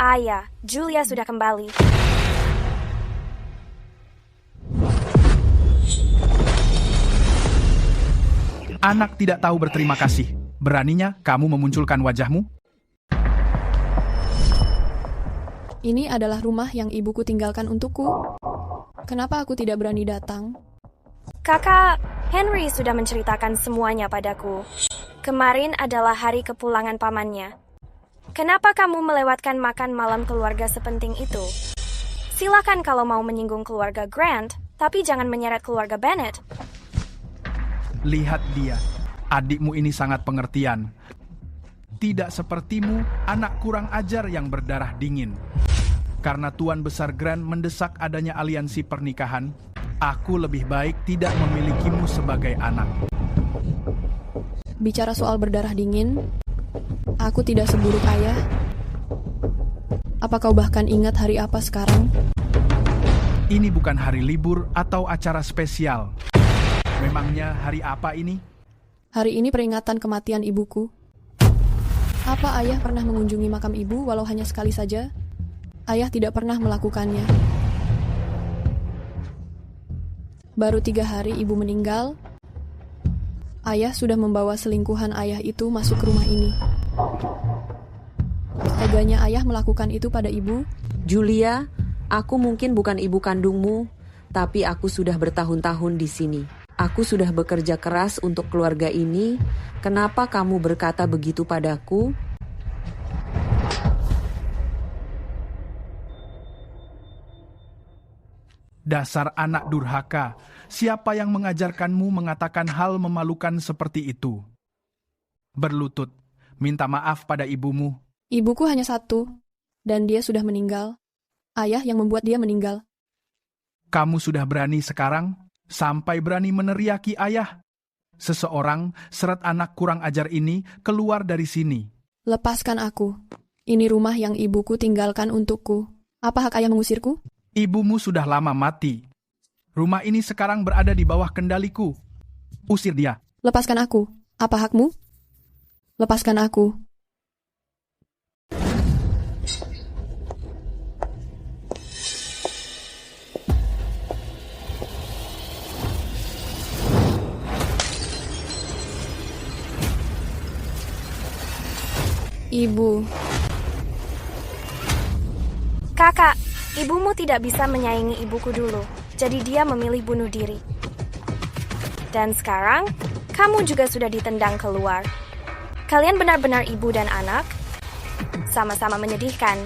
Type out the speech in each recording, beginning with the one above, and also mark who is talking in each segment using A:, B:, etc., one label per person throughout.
A: Ayah, Julia sudah kembali.
B: Anak tidak tahu berterima kasih. Beraninya kamu memunculkan wajahmu?
C: Ini adalah rumah yang ibuku tinggalkan untukku. Kenapa aku tidak berani datang?
A: Kakak, Henry sudah menceritakan semuanya padaku. Kemarin adalah hari kepulangan pamannya. Kenapa kamu melewatkan makan malam keluarga sepenting itu? Silakan kalau mau menyinggung keluarga Grant, tapi jangan menyeret keluarga Bennett.
B: Lihat dia. Adikmu ini sangat pengertian. Tidak sepertimu, anak kurang ajar yang berdarah dingin. Karena Tuan Besar Grant mendesak adanya aliansi pernikahan, aku lebih baik tidak memilikimu sebagai anak.
C: Bicara soal berdarah dingin, aku tidak seburuk ayah. Apa kau bahkan ingat hari apa sekarang?
B: Ini bukan hari libur atau acara spesial. Memangnya hari apa ini?
C: Hari ini peringatan kematian ibuku. Apa ayah pernah mengunjungi makam ibu walau hanya sekali saja? Ayah tidak pernah melakukannya. Baru 3 hari ibu meninggal, ayah sudah membawa selingkuhan ayah itu masuk ke rumah ini. Teganya ayah melakukan itu pada ibu.
D: Julia, aku mungkin bukan ibu kandungmu, tapi aku sudah bertahun-tahun di sini. Aku sudah bekerja keras untuk keluarga ini. Kenapa kamu berkata begitu padaku?
B: Dasar anak durhaka. Siapa yang mengajarkanmu mengatakan hal memalukan seperti itu? Berlutut, minta maaf pada ibumu.
C: Ibuku hanya satu, dan dia sudah meninggal. Ayah yang membuat dia meninggal.
B: Kamu sudah berani sekarang? Sampai berani meneriaki ayah? Seseorang seret anak kurang ajar ini keluar dari sini.
C: Lepaskan aku. Ini rumah yang ibuku tinggalkan untukku. Apa hak ayah mengusirku?
B: Ibumu sudah lama mati. Rumah ini sekarang berada di bawah kendaliku. Usir dia.
C: Lepaskan aku. Apa hakmu? Lepaskan aku. Ibu.
A: Kakak, ibumu tidak bisa menyaingi ibuku dulu, jadi dia memilih bunuh diri. Dan sekarang, kamu juga sudah ditendang keluar. Kalian benar-benar ibu dan anak, sama-sama menyedihkan.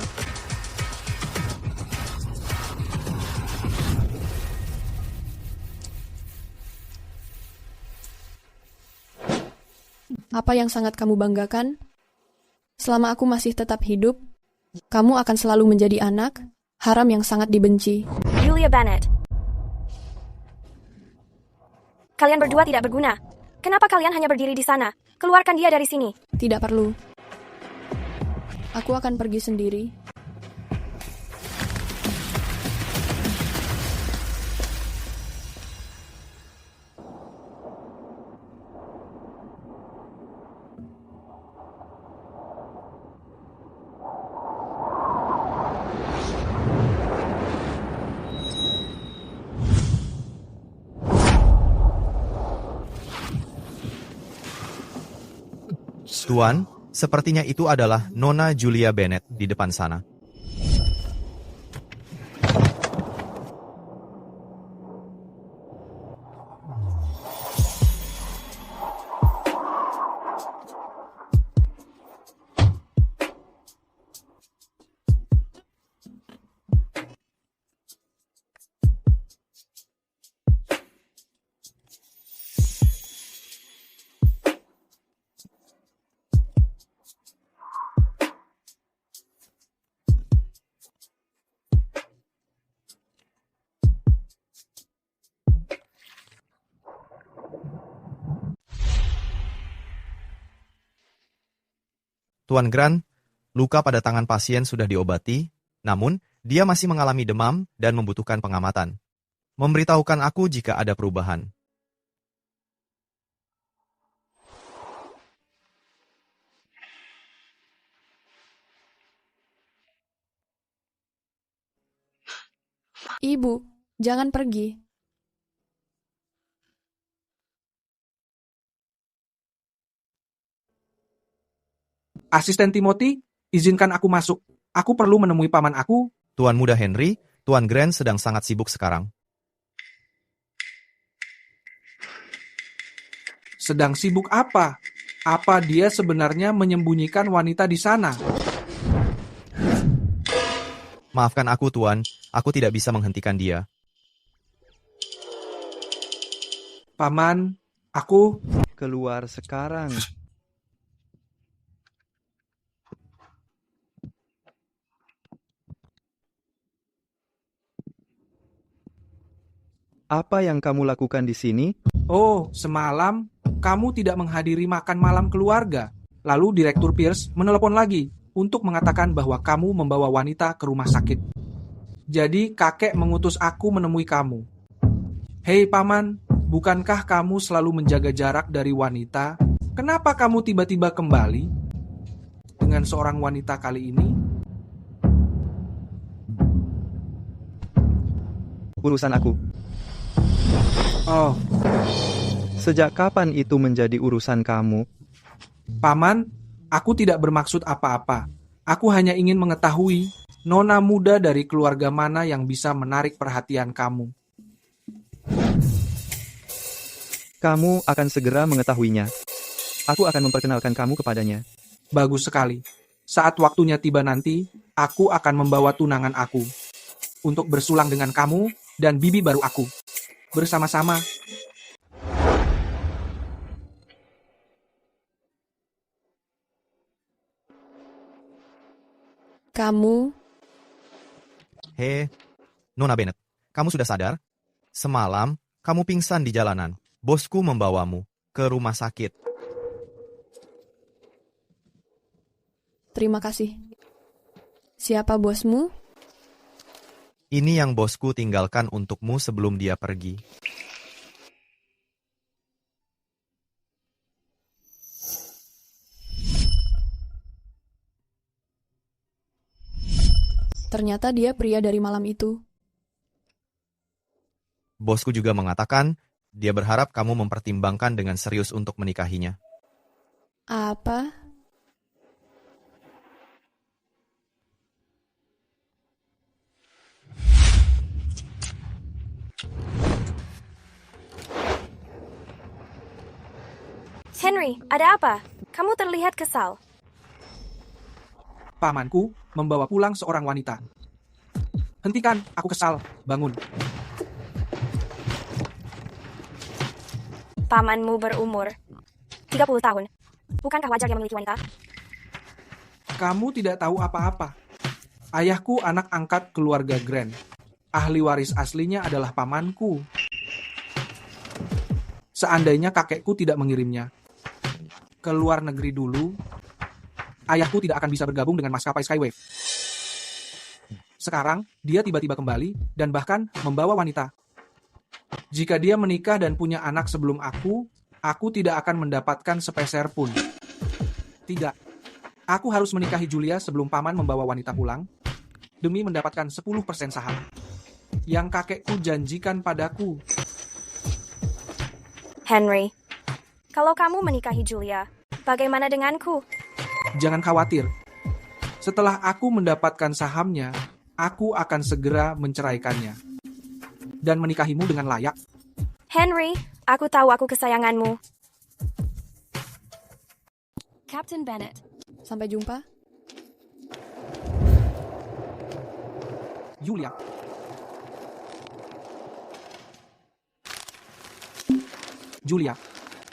C: Apa yang sangat kamu banggakan? Selama aku masih tetap hidup, kamu akan selalu menjadi anak, haram yang sangat dibenci.
A: Julia Bennett. Kalian berdua tidak berguna. Kenapa kalian hanya berdiri di sana? Keluarkan dia dari sini.
C: Tidak perlu. Aku akan pergi sendiri.
E: Tuan, sepertinya itu adalah Nona Julia Bennett di depan sana. Tuan Grant, luka pada tangan pasien sudah diobati, namun dia masih mengalami demam dan membutuhkan pengamatan. Memberitahukan aku jika ada perubahan.
C: Ibu, jangan pergi.
F: Asisten Timothy, izinkan aku masuk. Aku perlu menemui paman aku.
E: Tuan Muda Henry, Tuan Grant sedang sangat sibuk sekarang.
F: Sedang sibuk apa? Apa dia sebenarnya menyembunyikan wanita di sana?
E: Maafkan aku, Tuan. Aku tidak bisa menghentikan dia.
F: Paman, aku...
G: Keluar sekarang. Apa yang kamu lakukan di sini?
F: Oh, semalam kamu tidak menghadiri makan malam keluarga. Lalu Direktur Pierce menelepon lagi untuk mengatakan bahwa kamu membawa wanita ke rumah sakit. Jadi kakek mengutus aku menemui kamu. Hei paman, bukankah kamu selalu menjaga jarak dari wanita? Kenapa kamu tiba-tiba kembali dengan seorang wanita kali ini?
G: Urusan aku.
F: Oh,
G: Sejak kapan itu menjadi urusan kamu?
F: paman, aku tidak bermaksud apa-apa. Aku hanya ingin mengetahui nona muda dari keluarga mana yang bisa menarik perhatian kamu.
G: Kamu akan segera mengetahuinya. Aku akan memperkenalkan kamu kepadanya.
F: Bagus sekali. Saat waktunya tiba nanti, aku akan membawa tunangan aku untuk bersulang dengan kamu dan bibi baru aku. Bersama-sama.
C: Kamu,
E: Hei, Nona Bennet, kamu sudah sadar? Semalam, kamu pingsan di jalanan. Bosku membawamu ke rumah sakit.
C: terima kasih. Siapa bosmu?
E: Ini yang bosku tinggalkan untukmu sebelum dia pergi.
C: Ternyata dia pria dari malam itu.
E: Bosku juga mengatakan, dia berharap kamu mempertimbangkan dengan serius untuk menikahinya.
C: Apa?
A: Henry, ada apa? Kamu terlihat kesal.
F: Pamanku membawa pulang seorang wanita. Hentikan, aku kesal. Bangun.
A: Pamanmu berumur 30 tahun. Bukankah wajar dia memiliki wanita?
F: Kamu tidak tahu apa-apa. Ayahku anak angkat keluarga Grant. Ahli waris aslinya adalah pamanku. Seandainya kakekku tidak mengirimnya ke luar negeri dulu, ayahku tidak akan bisa bergabung dengan maskapai Skywave. Sekarang, dia tiba-tiba kembali dan bahkan membawa wanita. Jika dia menikah dan punya anak sebelum aku tidak akan mendapatkan sepeser pun. Tidak. Aku harus menikahi Julia sebelum paman membawa wanita pulang, demi mendapatkan 10% saham yang kakekku janjikan padaku.
A: Henry, kalau kamu menikahi Julia, bagaimana denganku?
F: Jangan khawatir. Setelah aku mendapatkan sahamnya, aku akan segera menceraikannya dan menikahimu dengan layak.
A: Henry, aku tahu aku kesayanganmu. Captain Bennett.
C: Sampai jumpa.
F: Julia. Julia,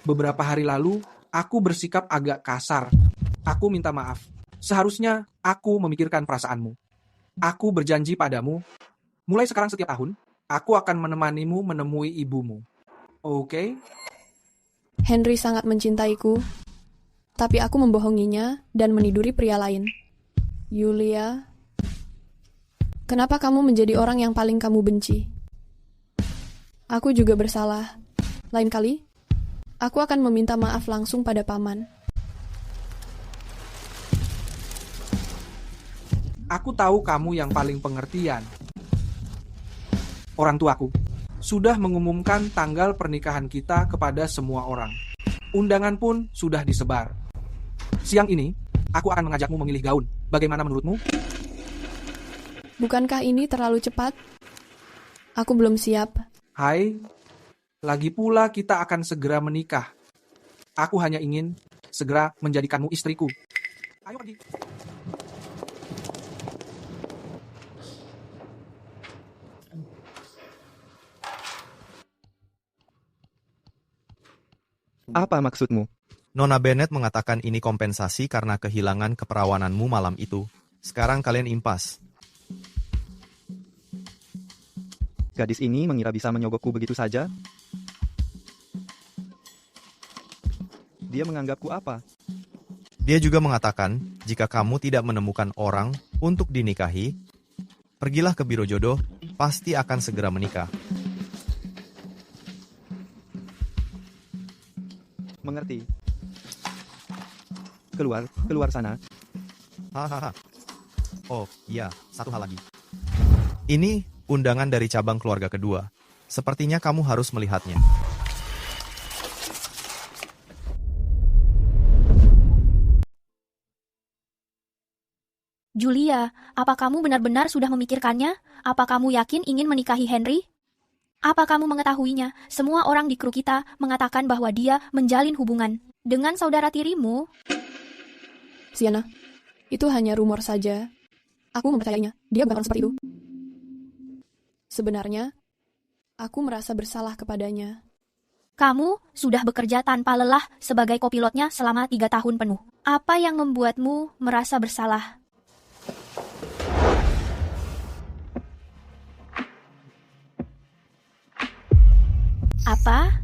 F: beberapa hari lalu aku bersikap agak kasar. Aku minta maaf. Seharusnya aku memikirkan perasaanmu. Aku berjanji padamu, mulai sekarang setiap tahun, aku akan menemanimu menemui ibumu. Oke?
C: Henry sangat mencintaiku, tapi aku membohonginya dan meniduri pria lain. Julia, kenapa kamu menjadi orang yang paling kamu benci? Aku juga bersalah. Lain kali, aku akan meminta maaf langsung pada paman.
F: Aku tahu kamu yang paling pengertian. orang tuaku, sudah mengumumkan tanggal pernikahan kita kepada semua orang. Undangan pun sudah disebar. Siang ini, aku akan mengajakmu memilih gaun. Bagaimana menurutmu?
C: Bukankah ini terlalu cepat? Aku belum siap.
F: Hai, lagi pula kita akan segera menikah. Aku hanya ingin segera menjadikanmu istriku. Ayo pergi.
G: Apa maksudmu?
E: Nona Bennett mengatakan ini kompensasi karena kehilangan keperawananmu malam itu. Sekarang kalian impas.
G: Gadis ini mengira bisa menyogokku begitu saja? Dia menganggapku apa?
E: Dia juga mengatakan, jika kamu tidak menemukan orang untuk dinikahi, pergilah ke biro jodoh, pasti akan segera menikah.
G: Mengerti. Keluar sana.
E: Hahaha. Oh, iya, satu hal lagi. Ini undangan dari cabang keluarga kedua. Sepertinya kamu harus melihatnya.
H: Julia, apa kamu benar-benar sudah memikirkannya? Apa kamu yakin ingin menikahi Henry? Apa kamu mengetahuinya? Semua orang di kru kita mengatakan bahwa dia menjalin hubungan dengan saudara tirimu.
C: Sienna, itu hanya rumor saja. Aku mempercayainya. Dia bukan seperti itu. Sebenarnya, aku merasa bersalah kepadanya.
H: Kamu sudah bekerja tanpa lelah sebagai kopilotnya selama 3 tahun penuh. Apa yang membuatmu merasa bersalah? Apa?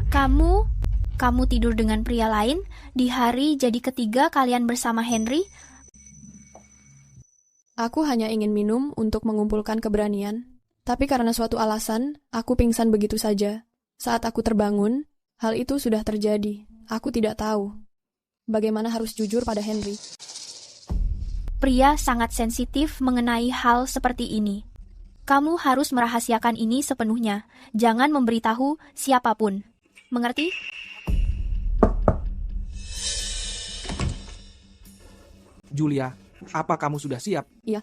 H: Kamu tidur dengan pria lain di hari jadi ketiga kalian bersama Henry?
C: Aku hanya ingin minum untuk mengumpulkan keberanian. Tapi karena suatu alasan, aku pingsan begitu saja. Saat aku terbangun, hal itu sudah terjadi. Aku tidak tahu bagaimana harus jujur pada Henry.
H: Pria sangat sensitif mengenai hal seperti ini. Kamu harus merahasiakan ini sepenuhnya. Jangan memberitahu siapapun. Mengerti?
F: Julia, apa kamu sudah siap?
C: Iya.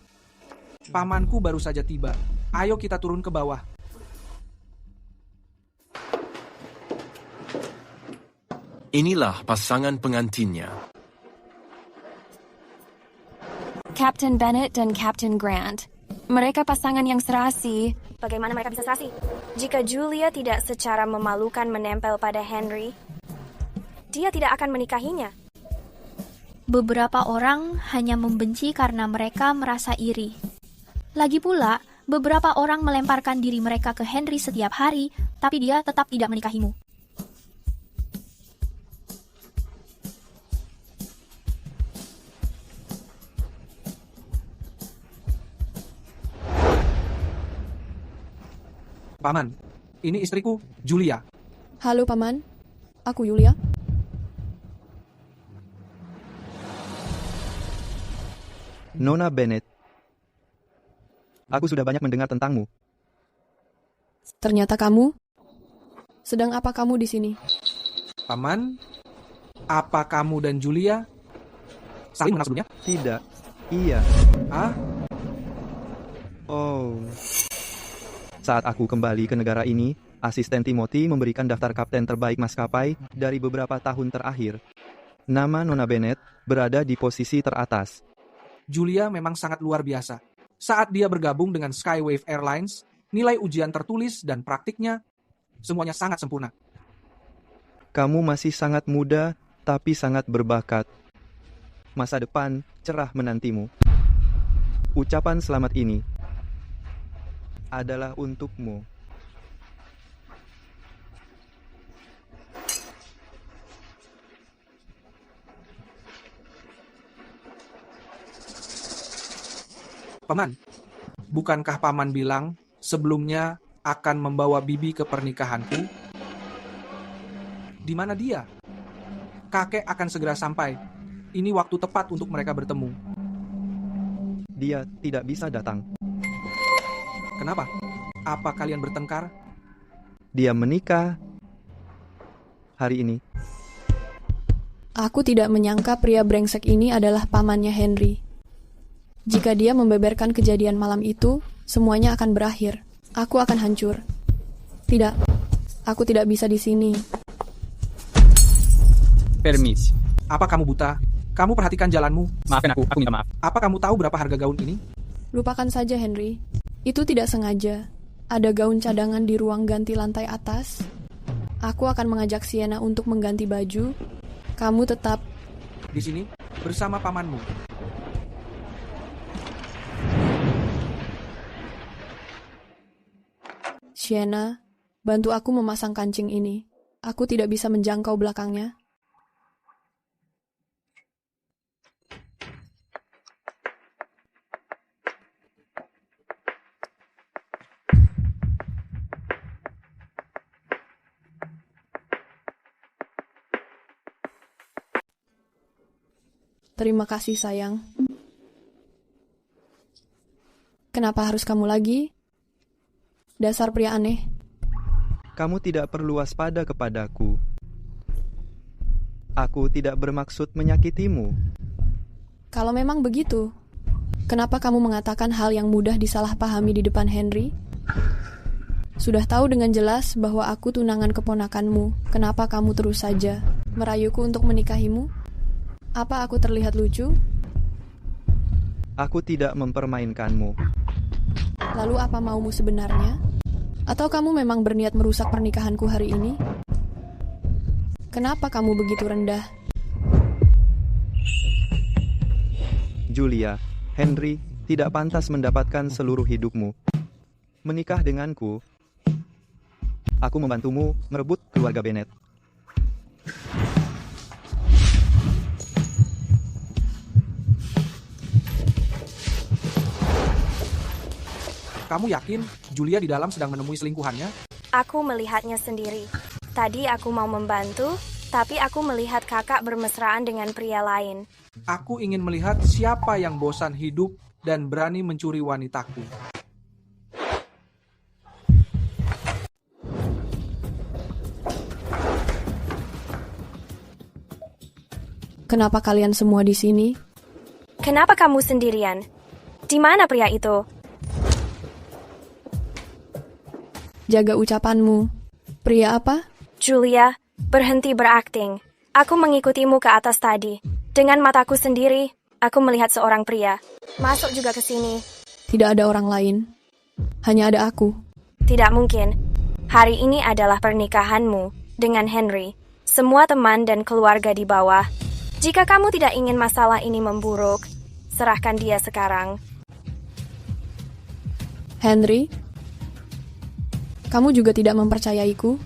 F: Pamanku baru saja tiba. Ayo kita turun ke bawah.
I: Inilah pasangan pengantinnya.
A: Captain Bennett dan Captain Grant. Mereka pasangan yang serasi. Bagaimana mereka bisa serasi? Jika Julia tidak secara memalukan menempel pada Henry, dia tidak akan menikahinya.
H: Beberapa orang hanya membenci karena mereka merasa iri. Lagi pula, beberapa orang melemparkan diri mereka ke Henry setiap hari, tapi dia tetap tidak menikahimu.
F: Paman, ini istriku, Julia.
C: Halo Paman, aku Yulia.
G: Nona Bennett. Aku sudah banyak mendengar tentangmu.
C: Ternyata kamu? Sedang apa kamu di sini?
F: Paman, apa kamu dan Julia saling mengenal sebelumnya?
G: Tidak. Iya.
F: Ah,
G: Oh. Saat aku kembali ke negara ini, asisten Timothy memberikan daftar kapten terbaik maskapai dari beberapa tahun terakhir. Nama Nona Bennett berada di posisi teratas.
F: Julia memang sangat luar biasa. Saat dia bergabung dengan Skywave Airlines, nilai ujian tertulis dan praktiknya, semuanya sangat sempurna.
G: Kamu masih sangat muda, tapi sangat berbakat. Masa depan cerah menantimu. Ucapan selamat ini adalah untukmu.
F: Paman, bukankah Paman bilang sebelumnya akan membawa Bibi ke pernikahanku? Di mana dia? Kakek akan segera sampai. Ini waktu tepat untuk mereka bertemu.
G: Dia tidak bisa datang.
F: Kenapa? Apa kalian bertengkar?
G: Dia menikah hari ini.
C: Aku tidak menyangka pria brengsek ini adalah pamannya Henry. Jika dia membeberkan kejadian malam itu, semuanya akan berakhir. Aku akan hancur. Tidak, aku tidak bisa di sini.
J: Permisi.
F: Apa kamu buta? Kamu perhatikan jalanmu.
J: Maafin aku minta maaf.
F: Apa kamu tahu berapa harga gaun ini?
C: Lupakan saja, Henry. Itu tidak sengaja. Ada gaun cadangan di ruang ganti lantai atas. Aku akan mengajak Sienna untuk mengganti baju. Kamu tetap
F: Di sini, bersama pamanmu.
C: Sienna, bantu aku memasang kancing ini. Aku tidak bisa menjangkau belakangnya. Terima kasih, sayang. Kenapa harus kamu lagi? Dasar pria aneh.
G: Kamu tidak perlu waspada kepadaku. Aku tidak bermaksud menyakitimu.
C: Kalau memang begitu, kenapa kamu mengatakan hal yang mudah disalahpahami di depan Henry? Sudah tahu dengan jelas bahwa aku tunangan keponakanmu. Kenapa kamu terus saja merayuku untuk menikahimu? Apa aku terlihat lucu?
G: Aku tidak mempermainkanmu.
C: Lalu apa maumu sebenarnya? Atau kamu memang berniat merusak pernikahanku hari ini? Kenapa kamu begitu rendah?
G: Julia, Henry tidak pantas mendapatkan seluruh hidupmu. Menikah denganku, aku membantumu merebut keluarga Bennet.
F: Kamu yakin Julia di dalam sedang menemui selingkuhannya?
A: Aku melihatnya sendiri. Tadi aku mau membantu, tapi aku melihat kakak bermesraan dengan pria lain.
F: Aku ingin melihat siapa yang bosan hidup dan berani mencuri wanitaku.
C: Kenapa kalian semua di sini?
A: Kenapa kamu sendirian? Di mana pria itu?
C: Jaga ucapanmu. Pria apa?
A: Julia, berhenti berakting. Aku mengikutimu ke atas tadi. Dengan mataku sendiri, aku melihat seorang pria. Masuk juga ke sini.
C: Tidak ada orang lain. Hanya ada aku.
A: Tidak mungkin. Hari ini adalah pernikahanmu dengan Henry. Semua teman dan keluarga di bawah. Jika kamu tidak ingin masalah ini memburuk, serahkan dia sekarang.
C: Henry? Kamu juga tidak mempercayaiku?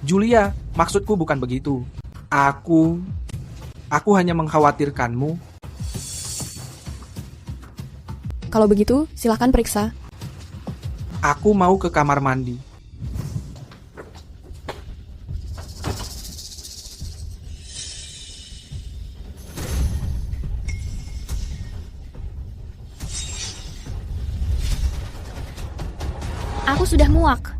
F: Julia, maksudku bukan begitu. Aku hanya mengkhawatirkanmu.
C: Kalau begitu, silakan periksa.
F: Aku mau ke kamar mandi.
H: Aku sudah muak.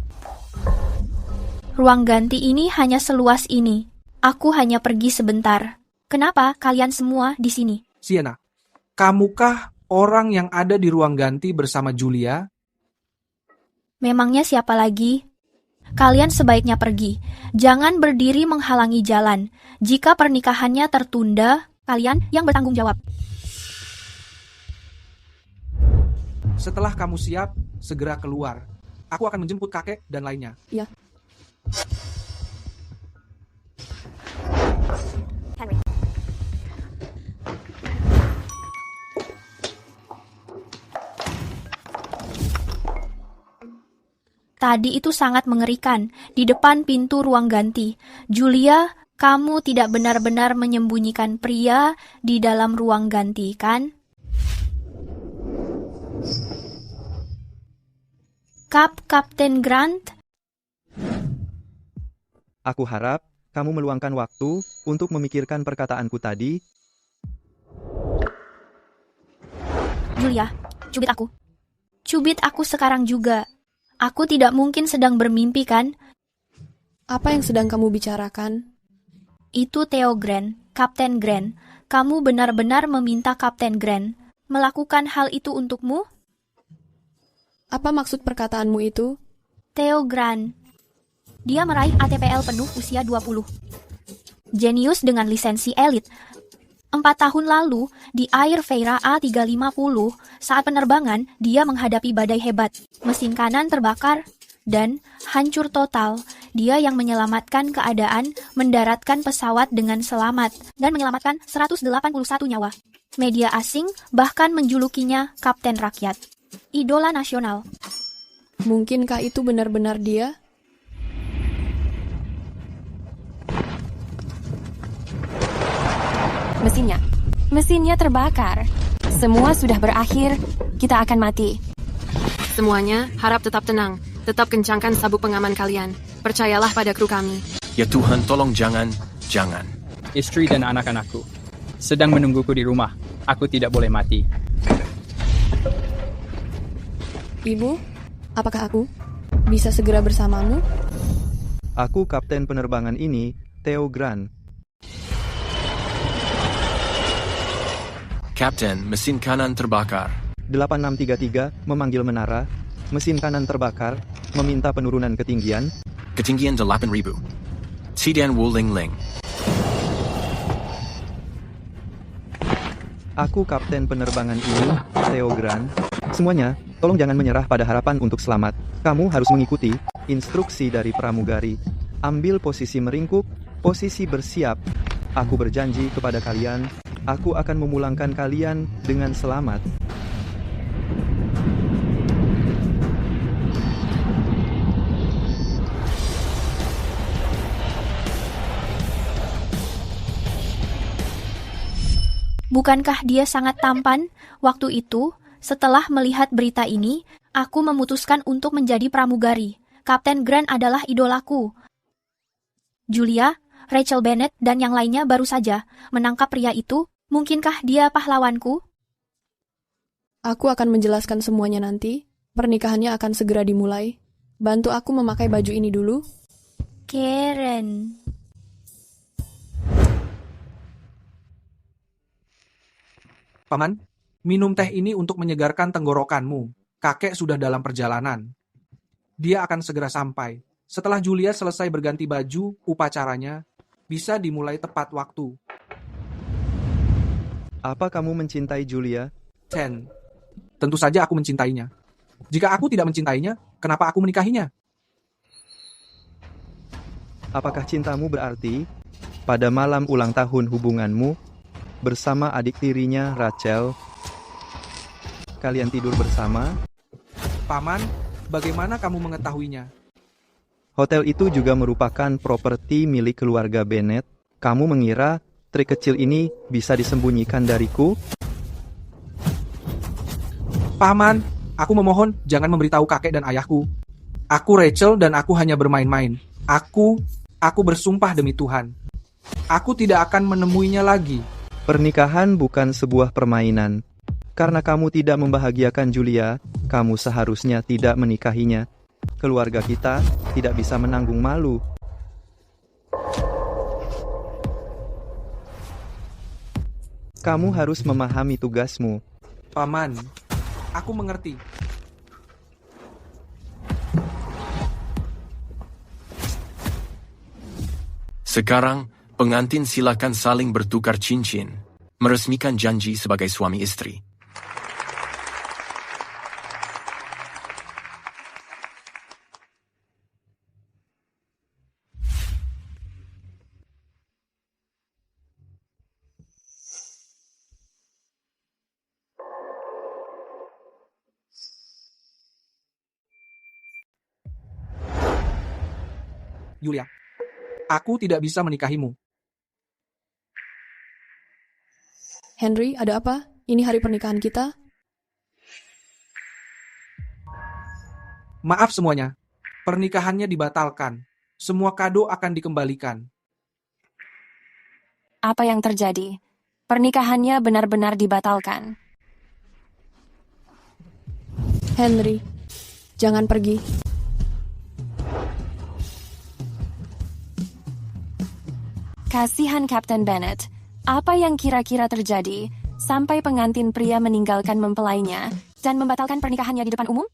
H: Ruang ganti ini hanya seluas ini. Aku hanya pergi sebentar. Kenapa kalian semua di sini?
F: Sienna, kamukah orang yang ada di ruang ganti bersama Julia?
H: Memangnya siapa lagi? Kalian sebaiknya pergi. Jangan berdiri menghalangi jalan. Jika pernikahannya tertunda, kalian yang bertanggung jawab.
F: Setelah kamu siap, segera keluar. Aku akan menjemput kakek dan lainnya.
C: Ya.
A: Henry.
H: Tadi itu sangat mengerikan. Di depan pintu ruang ganti. Julia, kamu tidak benar-benar menyembunyikan pria di dalam ruang ganti, kan? Kapten Grant?
G: Aku harap kamu meluangkan waktu untuk memikirkan perkataanku tadi.
H: Julia, cubit aku. Cubit aku sekarang juga. Aku tidak mungkin sedang bermimpi kan?
C: Apa yang sedang kamu bicarakan?
H: Itu Theo Grant, Kapten Grant. Kamu benar-benar meminta Kapten Grant melakukan hal itu untukmu?
C: Apa maksud perkataanmu itu?
H: Theo Grant. Dia meraih ATPL penuh usia 20. Jenius dengan lisensi elit. 4 tahun lalu, di Air Veira A350, saat penerbangan, dia menghadapi badai hebat. Mesin kanan terbakar dan hancur total. Dia yang menyelamatkan keadaan, mendaratkan pesawat dengan selamat, dan menyelamatkan 181 nyawa. Media asing bahkan menjulukinya Kapten Rakyat. Idola nasional.
C: Mungkinkah itu benar-benar dia?
A: Mesinnya terbakar. Semua sudah berakhir. Kita akan mati.
J: Semuanya, harap tetap tenang. Tetap kencangkan sabuk pengaman kalian. Percayalah pada kru kami.
I: Ya Tuhan, tolong jangan.
K: Istri dan anak-anakku sedang menungguku di rumah. Aku tidak boleh mati.
C: Ibu, apakah aku bisa segera bersamamu?
G: Aku kapten penerbangan ini, Theo Grant.
I: Kapten, mesin kanan terbakar.
G: 8633 memanggil menara. Mesin kanan terbakar. Meminta penurunan ketinggian.
I: Ketinggian 8.000. Tidan Wuling Ling.
G: Aku kapten penerbangan ini, Theo Grant. Semuanya, tolong jangan menyerah pada harapan untuk selamat. Kamu harus mengikuti instruksi dari pramugari. Ambil posisi meringkuk, posisi bersiap. Aku berjanji kepada kalian, aku akan memulangkan kalian dengan selamat.
H: Bukankah dia sangat tampan? Waktu itu, setelah melihat berita ini, aku memutuskan untuk menjadi pramugari. Kapten Grant adalah idolaku. Julia, Rachel Bennett, dan yang lainnya baru saja menangkap pria itu. Mungkinkah dia pahlawanku?
C: Aku akan menjelaskan semuanya nanti. Pernikahannya akan segera dimulai. Bantu aku memakai baju ini dulu.
H: Karen.
F: Paman, minum teh ini untuk menyegarkan tenggorokanmu. Kakek sudah dalam perjalanan. Dia akan segera sampai. Setelah Julia selesai berganti baju, upacaranya bisa dimulai tepat waktu.
G: Apa kamu mencintai Julia?
F: Chen, tentu saja aku mencintainya. Jika aku tidak mencintainya, kenapa aku menikahinya?
G: Apakah cintamu berarti, pada malam ulang tahun hubunganmu, bersama adik tirinya Rachel, kalian tidur bersama?
F: Paman, bagaimana kamu mengetahuinya?
G: Hotel itu juga merupakan properti milik keluarga Bennett. Kamu mengira trik kecil ini bisa disembunyikan dariku?
F: Paman, aku memohon jangan memberitahu kakek dan ayahku. Aku Rachel dan aku hanya bermain-main. Aku bersumpah demi Tuhan. Aku tidak akan menemuinya lagi.
G: Pernikahan bukan sebuah permainan. Karena kamu tidak membahagiakan Julia, kamu seharusnya tidak menikahinya. Keluarga kita tidak bisa menanggung malu. Kamu harus memahami tugasmu.
F: Paman, aku mengerti.
I: Sekarang, pengantin silakan saling bertukar cincin, meresmikan janji sebagai suami istri.
F: Julia, aku tidak bisa menikahimu.
C: Henry, ada apa? Ini hari pernikahan kita.
F: Maaf semuanya, pernikahannya dibatalkan. Semua kado akan dikembalikan.
A: Apa yang terjadi? Pernikahannya benar-benar dibatalkan.
C: Henry, jangan pergi.
A: Kasihan Kapten Bennett. Apa yang kira-kira terjadi sampai pengantin pria meninggalkan mempelainya dan membatalkan pernikahannya di depan umum?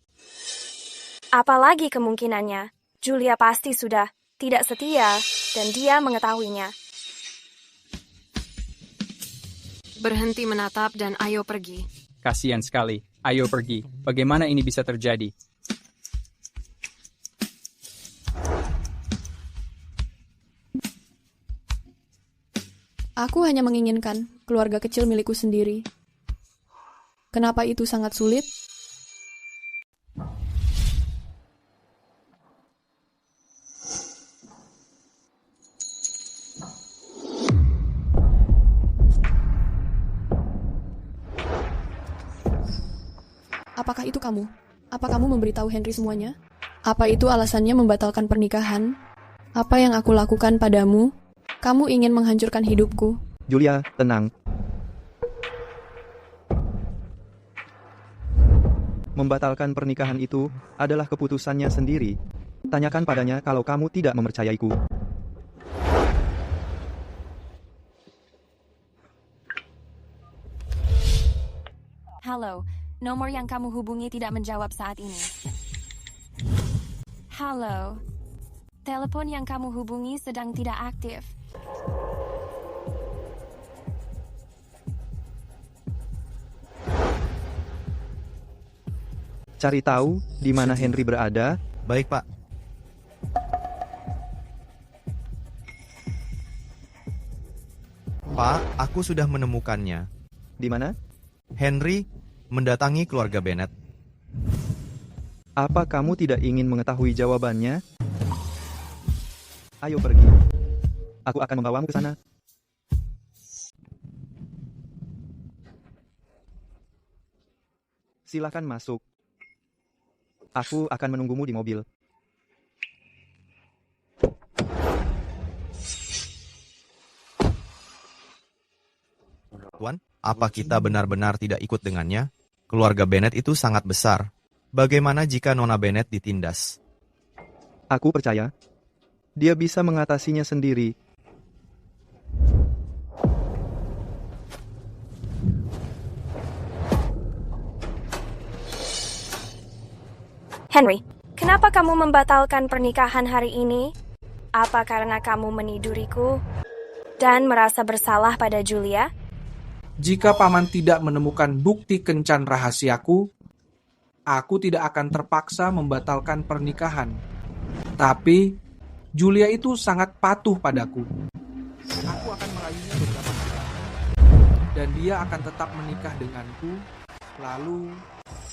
A: Apalagi kemungkinannya, Julia pasti sudah tidak setia dan dia mengetahuinya.
J: Berhenti menatap dan ayo pergi.
K: Kasihan sekali. Ayo pergi. Bagaimana ini bisa terjadi?
C: Aku hanya menginginkan keluarga kecil milikku sendiri. Kenapa itu sangat sulit? Apakah itu kamu? Apa kamu memberitahu Henry semuanya? Apa itu alasannya membatalkan pernikahan? Apa yang aku lakukan padamu? Kamu ingin menghancurkan hidupku.
G: Julia, tenang. Membatalkan pernikahan itu adalah keputusannya sendiri. Tanyakan padanya kalau kamu tidak mempercayaiku.
A: Halo, nomor yang kamu hubungi tidak menjawab saat ini. Halo, telepon yang kamu hubungi sedang tidak aktif.
G: Cari tahu di mana Henry berada.
E: Baik, Pak. Pak, aku sudah menemukannya.
G: Di mana?
E: Henry mendatangi keluarga Bennett.
G: Apa kamu tidak ingin mengetahui jawabannya? Ayo pergi. Aku akan membawamu ke sana. Silakan masuk. Aku akan menunggumu di mobil.
E: Tuan, apa kita benar-benar tidak ikut dengannya? Keluarga Bennett itu sangat besar. Bagaimana jika Nona Bennett ditindas?
G: Aku percaya. Dia bisa mengatasinya sendiri.
A: Henry, kenapa kamu membatalkan pernikahan hari ini? Apa karena kamu meniduriku dan merasa bersalah pada Julia?
F: Jika paman tidak menemukan bukti kencan rahasiaku, aku tidak akan terpaksa membatalkan pernikahan. Tapi, Julia itu sangat patuh padaku. Aku akan merayunya beberapa kali. Dan dia akan tetap menikah denganku. Lalu,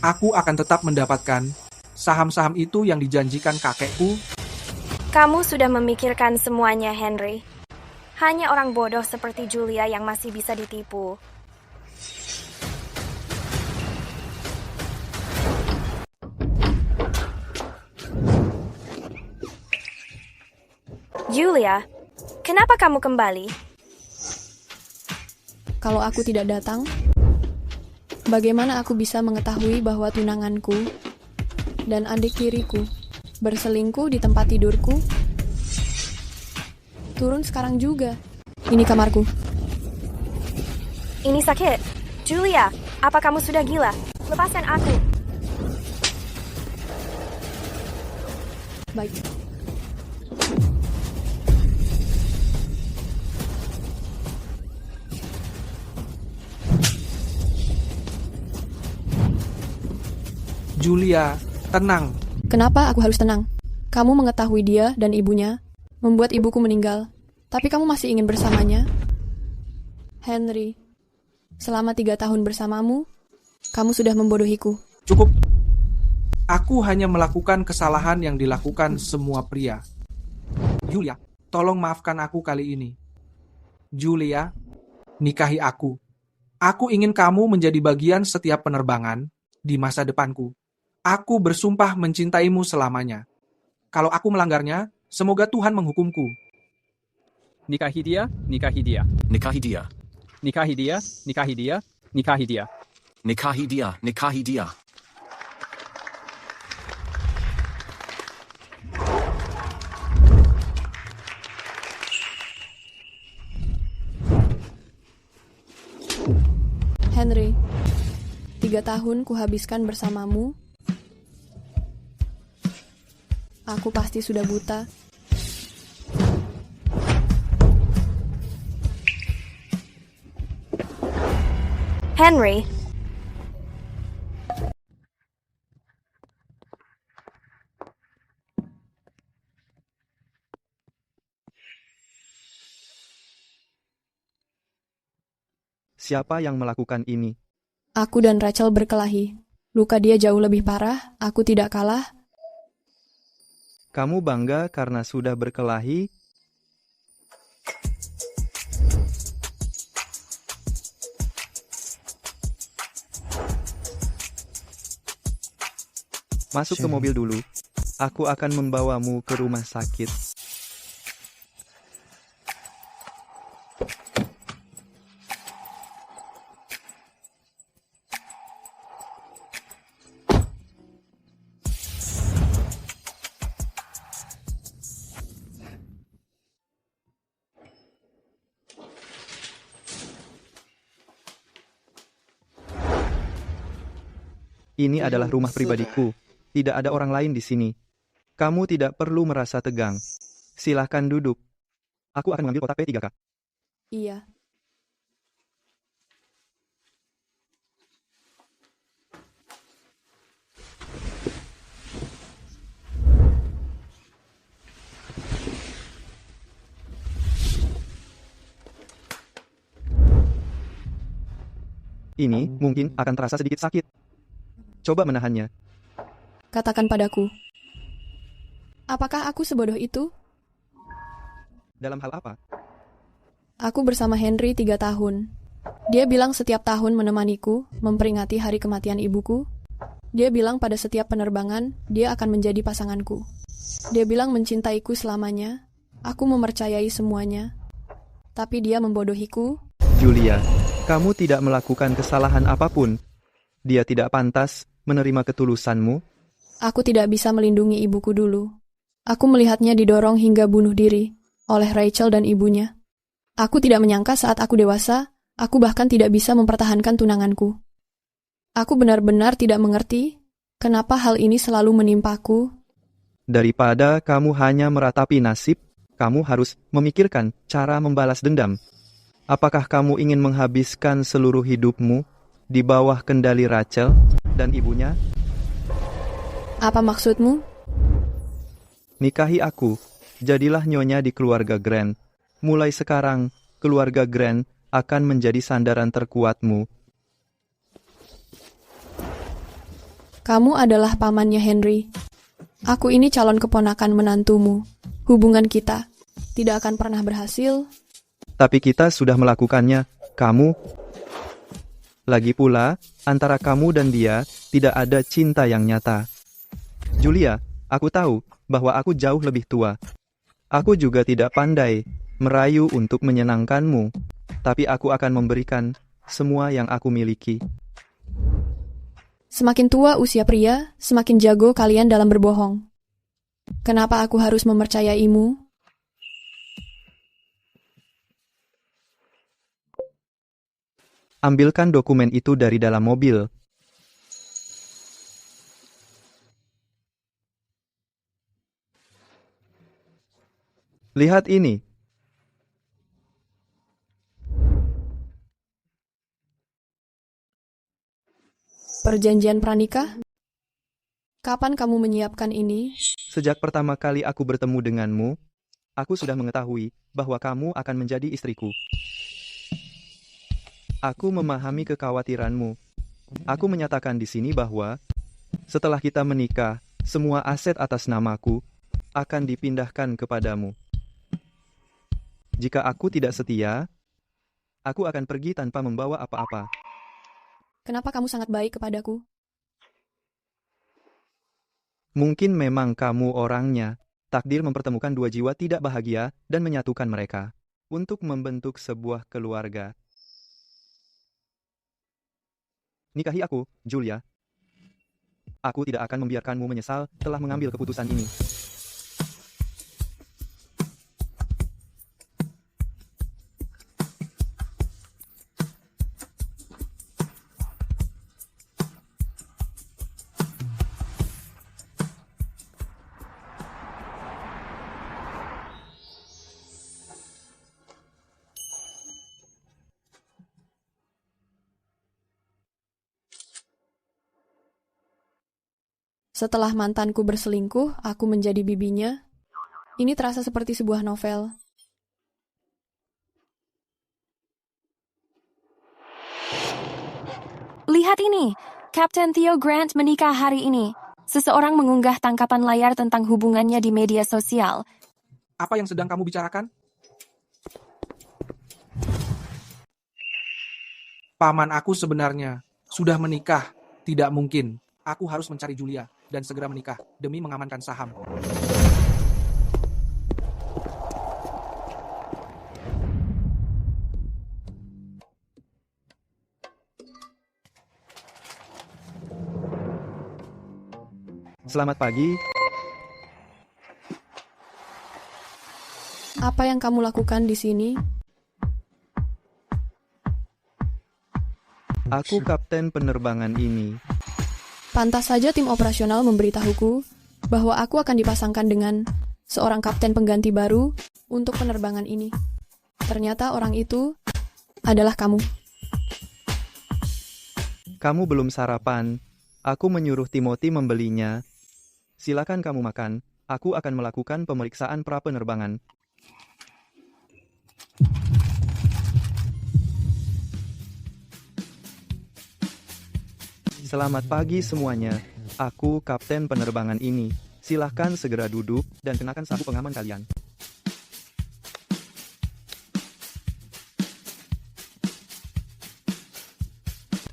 F: aku akan tetap mendapatkan saham-saham itu yang dijanjikan kakekku.
A: Kamu sudah memikirkan semuanya, Henry. Hanya orang bodoh seperti Julia yang masih bisa ditipu. Julia, kenapa kamu kembali?
C: Kalau aku tidak datang, bagaimana aku bisa mengetahui bahwa tunanganku dan adik tiriku berselingkuh di tempat tidurku? Turun sekarang juga. Ini kamarku.
A: Ini sakit. Julia, apa kamu sudah gila? Lepaskan aku.
C: Baik.
F: Julia, tenang.
C: Kenapa aku harus tenang? Kamu mengetahui dia dan ibunya, membuat ibuku meninggal. Tapi kamu masih ingin bersamanya? Henry, selama 3 tahun bersamamu, kamu sudah membodohiku.
F: Cukup. Aku hanya melakukan kesalahan yang dilakukan semua pria. Julia, tolong maafkan aku kali ini. Julia, nikahi aku. Aku ingin kamu menjadi bagian setiap penerbangan di masa depanku. Aku bersumpah mencintaimu selamanya. Kalau aku melanggarnya, semoga Tuhan menghukumku.
K: Nikahi dia, nikahi dia.
I: Nikahi dia.
K: Nikahi dia, nikahi dia, nikahi dia.
I: Nikahi dia, nikahi dia.
C: Henry, 3 tahun kuhabiskan bersamamu. Aku pasti sudah buta.
A: Henry,
G: Siapa yang melakukan ini?
C: Aku dan Rachel berkelahi. Luka dia jauh lebih parah, aku tidak kalah.
G: Kamu bangga karena sudah berkelahi? Masuk ke mobil dulu. Aku akan membawamu ke rumah sakit. Ini adalah rumah pribadiku. Tidak ada orang lain di sini. Kamu tidak perlu merasa tegang. Silahkan duduk. Aku akan mengambil kotak P3K.
C: Iya.
G: Ini mungkin akan terasa sedikit sakit. Coba menahannya.
C: Katakan padaku. Apakah aku sebodoh itu?
G: Dalam hal apa?
C: Aku bersama Henry 3 tahun. Dia bilang setiap tahun menemaniku, memperingati hari kematian ibuku. Dia bilang pada setiap penerbangan, dia akan menjadi pasanganku. Dia bilang mencintaiku selamanya. Aku mempercayai semuanya. Tapi dia membodohiku.
G: Julia, kamu tidak melakukan kesalahan apapun. Dia tidak pantas menerima ketulusanmu.
C: Aku tidak bisa melindungi ibuku dulu. Aku melihatnya didorong hingga bunuh diri oleh Rachel dan ibunya. Aku tidak menyangka saat aku dewasa, aku bahkan tidak bisa mempertahankan tunanganku. Aku benar-benar tidak mengerti kenapa hal ini selalu menimpaku.
G: Daripada kamu hanya meratapi nasib, kamu harus memikirkan cara membalas dendam. Apakah kamu ingin menghabiskan seluruh hidupmu di bawah kendali Rachel dan ibunya?
C: Apa maksudmu?
G: Nikahi aku, jadilah nyonya di keluarga Grant. Mulai sekarang, keluarga Grant akan menjadi sandaran terkuatmu.
C: Kamu adalah pamannya Henry. Aku ini calon keponakan menantumu. Hubungan kita tidak akan pernah berhasil.
G: Tapi kita sudah melakukannya, kamu. Lagi pula, antara kamu dan dia tidak ada cinta yang nyata. Julia, aku tahu bahwa aku jauh lebih tua. Aku juga tidak pandai merayu untuk menyenangkanmu, tapi aku akan memberikan semua yang aku miliki.
C: Semakin tua usia pria, semakin jago kalian dalam berbohong. Kenapa aku harus mempercayaimu?
G: Ambilkan dokumen itu dari dalam mobil. Lihat ini.
C: Perjanjian pranikah? Kapan kamu menyiapkan ini?
G: Sejak pertama kali aku bertemu denganmu, aku sudah mengetahui bahwa kamu akan menjadi istriku. Aku memahami kekhawatiranmu. Aku menyatakan di sini bahwa setelah kita menikah, semua aset atas namaku akan dipindahkan kepadamu. Jika aku tidak setia, aku akan pergi tanpa membawa apa-apa.
C: Kenapa kamu sangat baik kepadaku?
G: Mungkin memang kamu orangnya. Takdir mempertemukan dua jiwa tidak bahagia dan menyatukan mereka untuk membentuk sebuah keluarga. Nikahi aku, Julia. Aku tidak akan membiarkanmu menyesal telah mengambil keputusan ini.
C: Setelah mantanku berselingkuh, aku menjadi bibinya. Ini terasa seperti sebuah novel.
A: Lihat ini, Kapten Theo Grant menikah hari ini. Seseorang mengunggah tangkapan layar tentang hubungannya di media sosial.
F: Apa yang sedang kamu bicarakan? Paman aku sebenarnya sudah menikah. Tidak mungkin. Aku harus mencari Julia dan segera menikah demi mengamankan saham.
G: Selamat pagi.
C: Apa yang kamu lakukan di sini?
G: Aku kapten penerbangan ini.
C: Pantas saja tim operasional memberitahuku bahwa aku akan dipasangkan dengan seorang kapten pengganti baru untuk penerbangan ini. Ternyata orang itu adalah kamu.
G: Kamu belum sarapan. Aku menyuruh Timothy membelinya. Silakan kamu makan. Aku akan melakukan pemeriksaan pra-penerbangan. Selamat pagi semuanya. Aku kapten penerbangan ini. Silakan segera duduk dan kenakan sabuk pengaman kalian.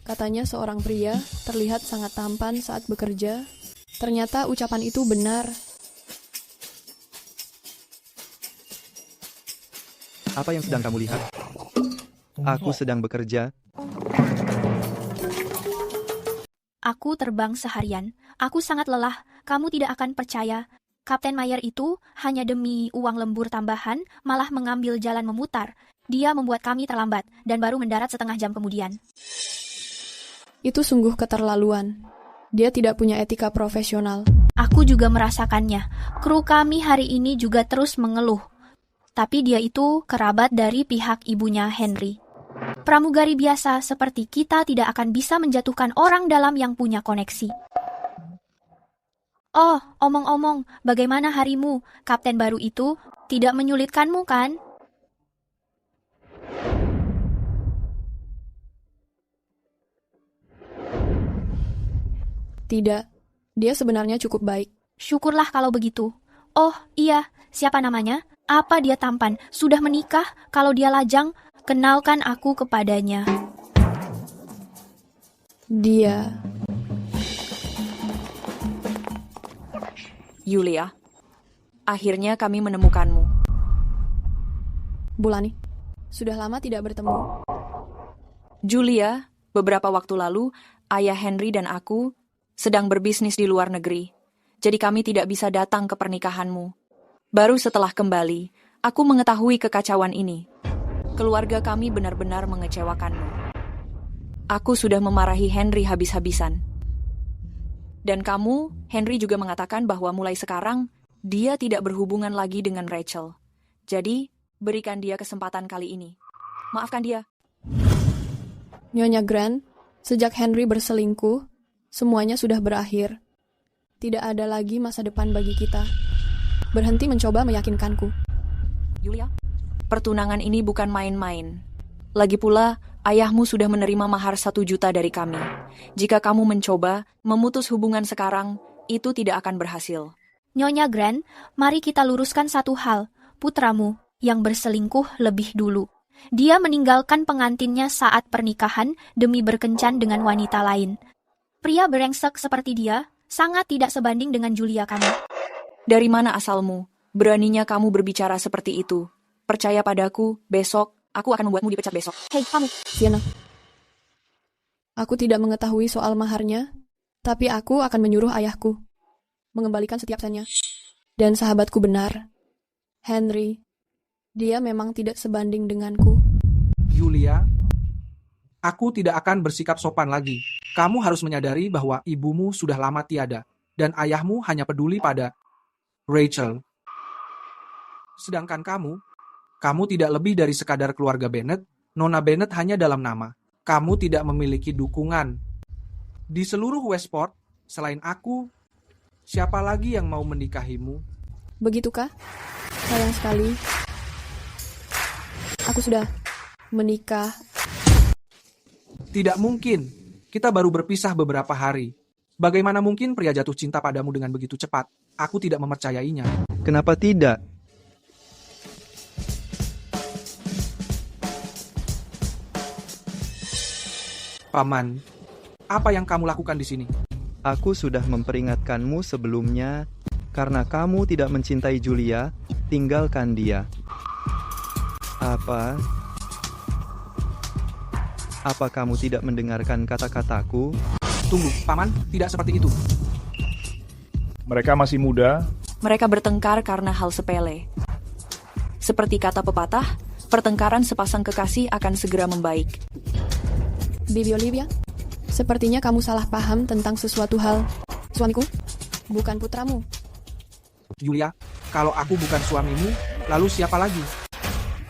C: Katanya seorang pria terlihat sangat tampan saat bekerja. Ternyata ucapan itu benar.
G: Apa yang sedang kamu lihat? Aku sedang bekerja.
H: Aku terbang seharian. Aku sangat lelah. Kamu tidak akan percaya. Kapten Mayer itu hanya demi uang lembur tambahan malah mengambil jalan memutar. Dia membuat kami terlambat dan baru mendarat setengah jam kemudian.
C: Itu sungguh keterlaluan. Dia tidak punya etika profesional.
H: Aku juga merasakannya. Kru kami hari ini juga terus mengeluh. Tapi dia itu kerabat dari pihak ibunya Henry. Pramugari biasa seperti kita tidak akan bisa menjatuhkan orang dalam yang punya koneksi. Oh, omong-omong, bagaimana harimu? Kapten baru itu tidak menyulitkanmu, kan?
C: Tidak, dia sebenarnya cukup baik.
H: Syukurlah kalau begitu. Oh, iya, siapa namanya? Apa dia tampan? Sudah menikah? Kalau dia lajang, kenalkan aku kepadanya.
C: Dia.
D: Yulia, akhirnya kami menemukanmu.
C: Bulani, sudah lama tidak bertemu.
D: Julia, beberapa waktu lalu, ayah Henry dan aku sedang berbisnis di luar negeri. Jadi kami tidak bisa datang ke pernikahanmu. Baru setelah kembali, aku mengetahui kekacauan ini. Keluarga kami benar-benar mengecewakanmu. Aku sudah memarahi Henry habis-habisan. Dan kamu, Henry juga mengatakan bahwa mulai sekarang, dia tidak berhubungan lagi dengan Rachel. Jadi, berikan dia kesempatan kali ini. Maafkan dia.
C: Nyonya Grant, sejak Henry berselingkuh, semuanya sudah berakhir. Tidak ada lagi masa depan bagi kita. Berhenti mencoba meyakinkanku.
D: Yulia, pertunangan ini bukan main-main. Lagi pula, ayahmu sudah menerima mahar 1 juta dari kami. Jika kamu mencoba memutus hubungan sekarang, itu tidak akan berhasil.
H: Nyonya Grant, mari kita luruskan satu hal. Putramu yang berselingkuh lebih dulu. Dia meninggalkan pengantinnya saat pernikahan demi berkencan dengan wanita lain. Pria berengsek seperti dia sangat tidak sebanding dengan Julia kamu.
D: Dari mana asalmu? Beraninya kamu berbicara seperti itu. Percaya padaku, besok aku akan membuatmu dipecat besok.
H: Hei, kamu.
C: Sienna. Aku tidak mengetahui soal maharnya, tapi aku akan menyuruh ayahku mengembalikan setiap sennya. Dan sahabatku benar. Henry, dia memang tidak sebanding denganku.
F: Yulia, aku tidak akan bersikap sopan lagi. Kamu harus menyadari bahwa ibumu sudah lama tiada, dan ayahmu hanya peduli pada Rachel. Sedangkan kamu tidak lebih dari sekadar keluarga Bennett. Nona Bennett hanya dalam nama. Kamu tidak memiliki dukungan. Di seluruh Westport, selain aku, Siapa lagi yang mau menikahimu?
C: Begitukah? Sayang sekali. Aku sudah menikah.
F: Tidak mungkin. Kita baru berpisah beberapa hari. Bagaimana mungkin pria jatuh cinta padamu dengan begitu cepat? Aku tidak mempercayainya.
G: Kenapa tidak?
F: Paman, apa yang kamu lakukan di sini?
G: Aku sudah memperingatkanmu sebelumnya, karena kamu tidak mencintai Julia, tinggalkan dia. Apa? Apa kamu tidak mendengarkan kata-kataku?
F: Tunggu, Paman, tidak seperti itu.
L: Mereka masih muda.
M: Mereka bertengkar karena hal sepele. Seperti kata pepatah, pertengkaran sepasang kekasih akan segera membaik.
C: Bibi Olivia, sepertinya kamu salah paham tentang sesuatu hal. Suamiku, bukan putramu.
F: Julia, kalau aku bukan suamimu, lalu siapa lagi?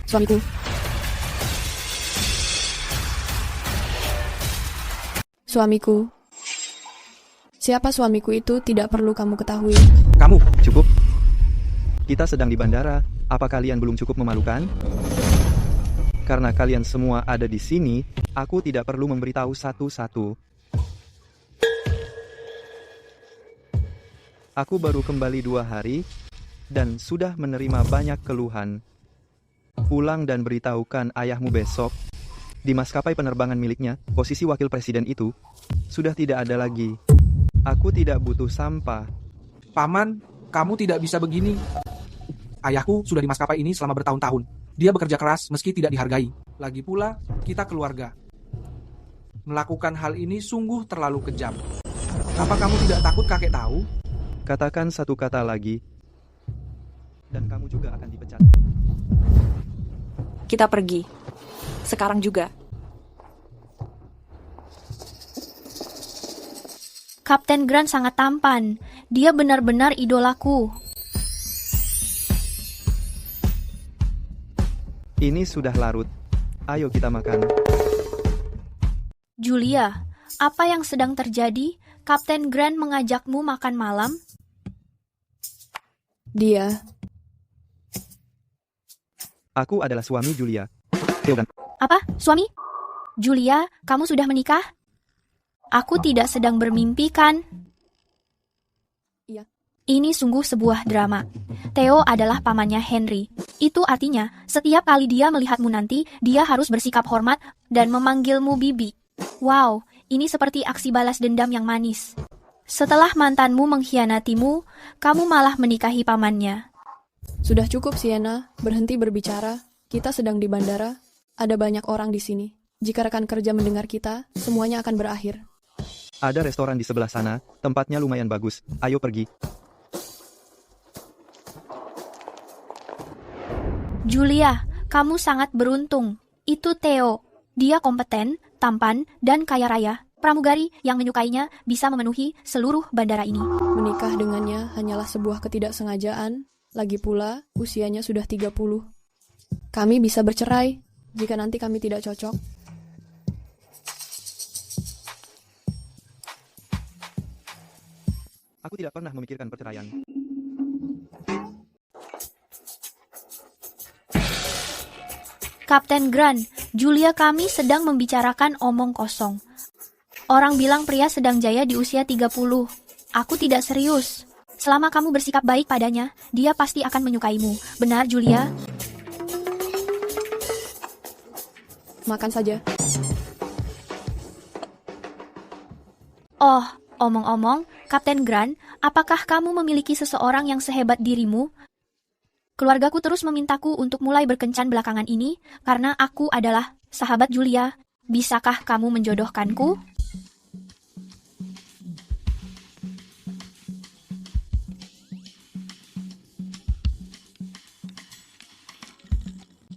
C: Suamiku. Suamiku. Siapa suamiku itu tidak perlu kamu ketahui.
F: Kamu.
G: Cukup. Kita sedang di bandara. Apa kalian belum cukup memalukan? Karena kalian semua ada di sini, aku tidak perlu memberitahu satu-satu. Aku baru kembali 2 hari, dan sudah menerima banyak keluhan. Pulang dan beritahukan ayahmu besok. Di maskapai penerbangan miliknya, posisi wakil presiden itu sudah tidak ada lagi. Aku tidak butuh sampah.
F: Paman, kamu tidak bisa begini. Ayahku sudah di maskapai ini selama bertahun-tahun. Dia bekerja keras meski tidak dihargai. Lagi pula, kita keluarga. Melakukan hal ini sungguh terlalu kejam. Apa kamu tidak takut kakek tahu?
G: Katakan satu kata lagi, dan kamu juga akan dipecat.
M: Kita pergi. Sekarang juga.
H: Kapten Grant sangat tampan. Dia benar-benar idolaku.
G: Ini sudah larut. Ayo kita makan.
H: Julia, apa yang sedang terjadi? Kapten Grant mengajakmu makan malam?
C: Dia.
G: Aku adalah suami Julia. Theo.
H: Apa? Suami? Julia, kamu sudah menikah? Aku tidak sedang bermimpi, kan?
C: Iya.
H: Ini sungguh sebuah drama. Theo adalah pamannya Henry. Itu artinya, setiap kali dia melihatmu nanti, dia harus bersikap hormat dan memanggilmu Bibi. Wow, ini seperti aksi balas dendam yang manis. Setelah mantanmu mengkhianatimu, kamu malah menikahi pamannya.
C: Sudah cukup, Sienna. Berhenti berbicara. Kita sedang di bandara. Ada banyak orang di sini. Jika rekan kerja mendengar kita, semuanya akan berakhir.
G: Ada restoran di sebelah sana, tempatnya lumayan bagus. Ayo pergi.
H: Julia, kamu sangat beruntung. Itu Theo. Dia kompeten, tampan, dan kaya raya. Pramugari yang menyukainya bisa memenuhi seluruh bandara ini.
C: Menikah dengannya hanyalah sebuah ketidaksengajaan. Lagi pula, usianya sudah 30. Kami bisa bercerai jika nanti kami tidak cocok.
G: Aku tidak pernah memikirkan perceraian.
H: Kapten Grant, Julia kami sedang membicarakan omong kosong. Orang bilang pria sedang jaya di usia 30. Aku tidak serius. Selama kamu bersikap baik padanya, dia pasti akan menyukaimu. Benar, Julia?
C: Makan saja.
H: Oh, omong-omong, Kapten Grant, apakah kamu memiliki seseorang yang sehebat dirimu? Keluargaku terus memintaku untuk mulai berkencan belakangan ini, karena aku adalah sahabat Julia. Bisakah kamu menjodohkanku?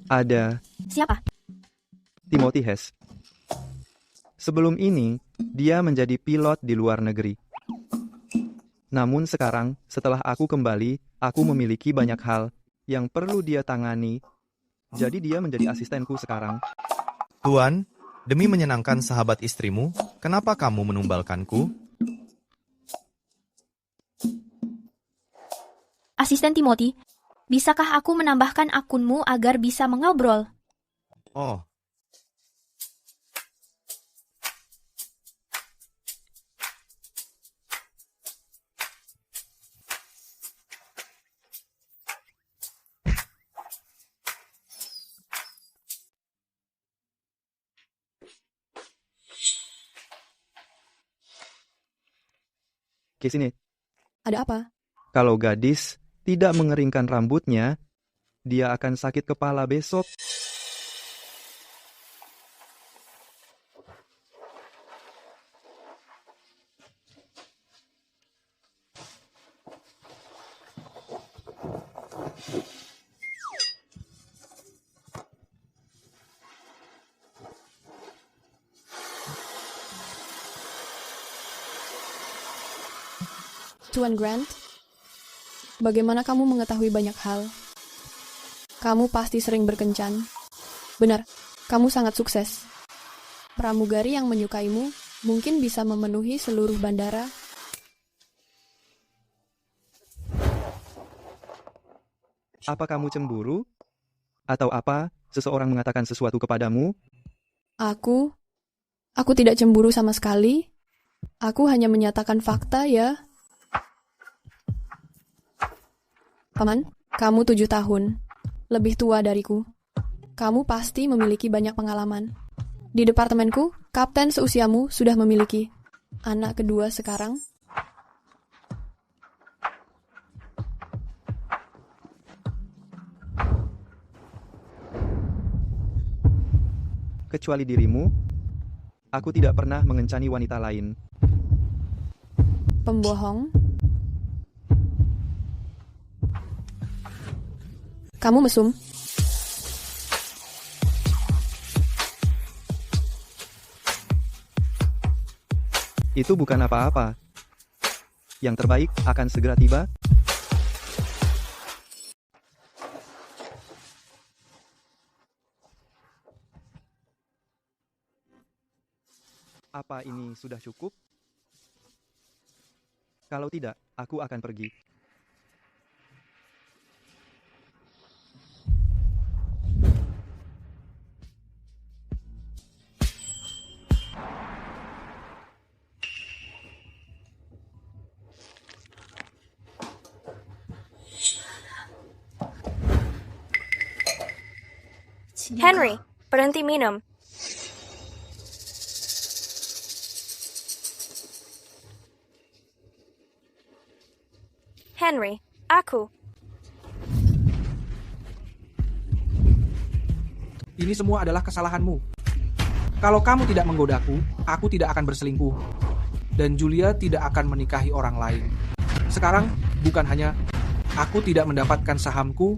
G: Ada.
H: Siapa?
G: Timothy Hess. Sebelum ini, dia menjadi pilot di luar negeri. Namun sekarang, setelah aku kembali, aku memiliki banyak hal yang perlu dia tangani. Jadi dia menjadi asistenku sekarang.
E: Tuan, demi menyenangkan sahabat istrimu, kenapa kamu menumbalkanku?
H: Asisten Timothy, bisakah aku menambahkan akunmu agar bisa mengobrol?
E: Oh,
G: Ke sini.
C: Ada apa?
G: Kalau gadis tidak mengeringkan rambutnya, dia akan sakit kepala besok.
C: Tuan Grant, bagaimana kamu mengetahui banyak hal? Kamu pasti sering berkencan. Benar, kamu sangat sukses. Pramugari yang menyukaimu mungkin bisa memenuhi seluruh bandara.
G: Apa kamu cemburu? Atau apa seseorang mengatakan sesuatu kepadamu?
C: Aku tidak cemburu sama sekali. Aku hanya menyatakan fakta ya. Paman, kamu 7 tahun. Lebih tua dariku. Kamu pasti memiliki banyak pengalaman. Di departemenku, kapten seusiamu sudah memiliki. Anak kedua sekarang.
G: Kecuali dirimu, aku tidak pernah mengencani wanita lain.
C: Pembohong. Kamu mesum.
G: Itu bukan apa-apa. Yang terbaik akan segera tiba. Apa ini sudah cukup? Kalau tidak, aku akan pergi.
A: Henry, berhenti minum. Henry, aku.
F: Ini semua adalah kesalahanmu. Kalau kamu tidak menggodaku, aku tidak akan berselingkuh. Dan Julia tidak akan menikahi orang lain. Sekarang, bukan hanya aku tidak mendapatkan sahamku,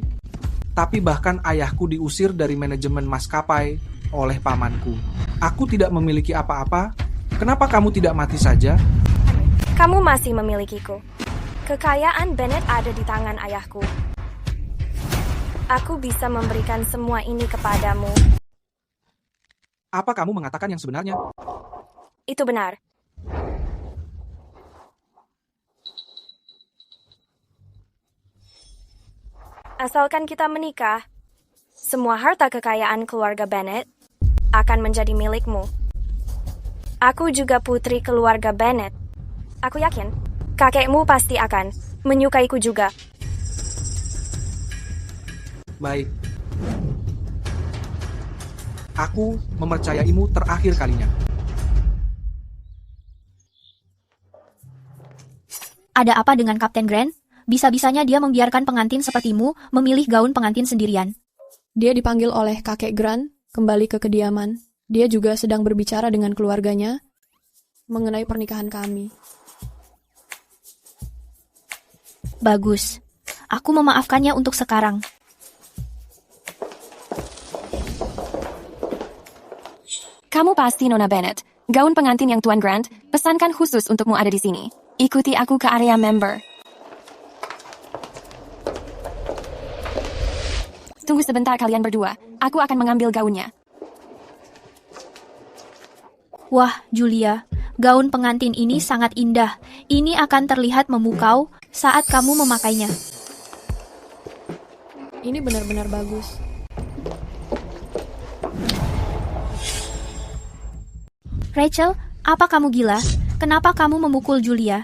F: tapi bahkan ayahku diusir dari manajemen maskapai oleh pamanku. Aku tidak memiliki apa-apa. Kenapa kamu tidak mati saja?
A: Kamu masih memilikiku. Kekayaan Bennett ada di tangan ayahku. Aku bisa memberikan semua ini kepadamu.
F: Apa kamu mengatakan yang sebenarnya?
A: Itu benar. Asalkan kita menikah, semua harta kekayaan keluarga Bennett akan menjadi milikmu. Aku juga putri keluarga Bennett. Aku yakin kakekmu pasti akan menyukaiku juga.
F: Baik. Aku mempercayaimu terakhir kalinya.
H: Ada apa dengan Kapten Grant? Bisa-bisanya dia membiarkan pengantin sepertimu memilih gaun pengantin sendirian.
C: Dia dipanggil oleh kakek Grant kembali ke kediaman. Dia juga sedang berbicara dengan keluarganya mengenai pernikahan kami.
H: Bagus. Aku memaafkannya untuk sekarang.
N: Kamu pasti Nona Bennett. Gaun pengantin yang Tuan Grant pesankan khusus untukmu ada di sini. Ikuti aku ke area member. Tunggu sebentar kalian berdua. Aku akan mengambil gaunnya.
H: Wah, Julia. Gaun pengantin ini sangat indah. Ini akan terlihat memukau saat kamu memakainya.
C: Ini benar-benar bagus.
H: Rachel, apa kamu gila? Kenapa kamu memukul Julia?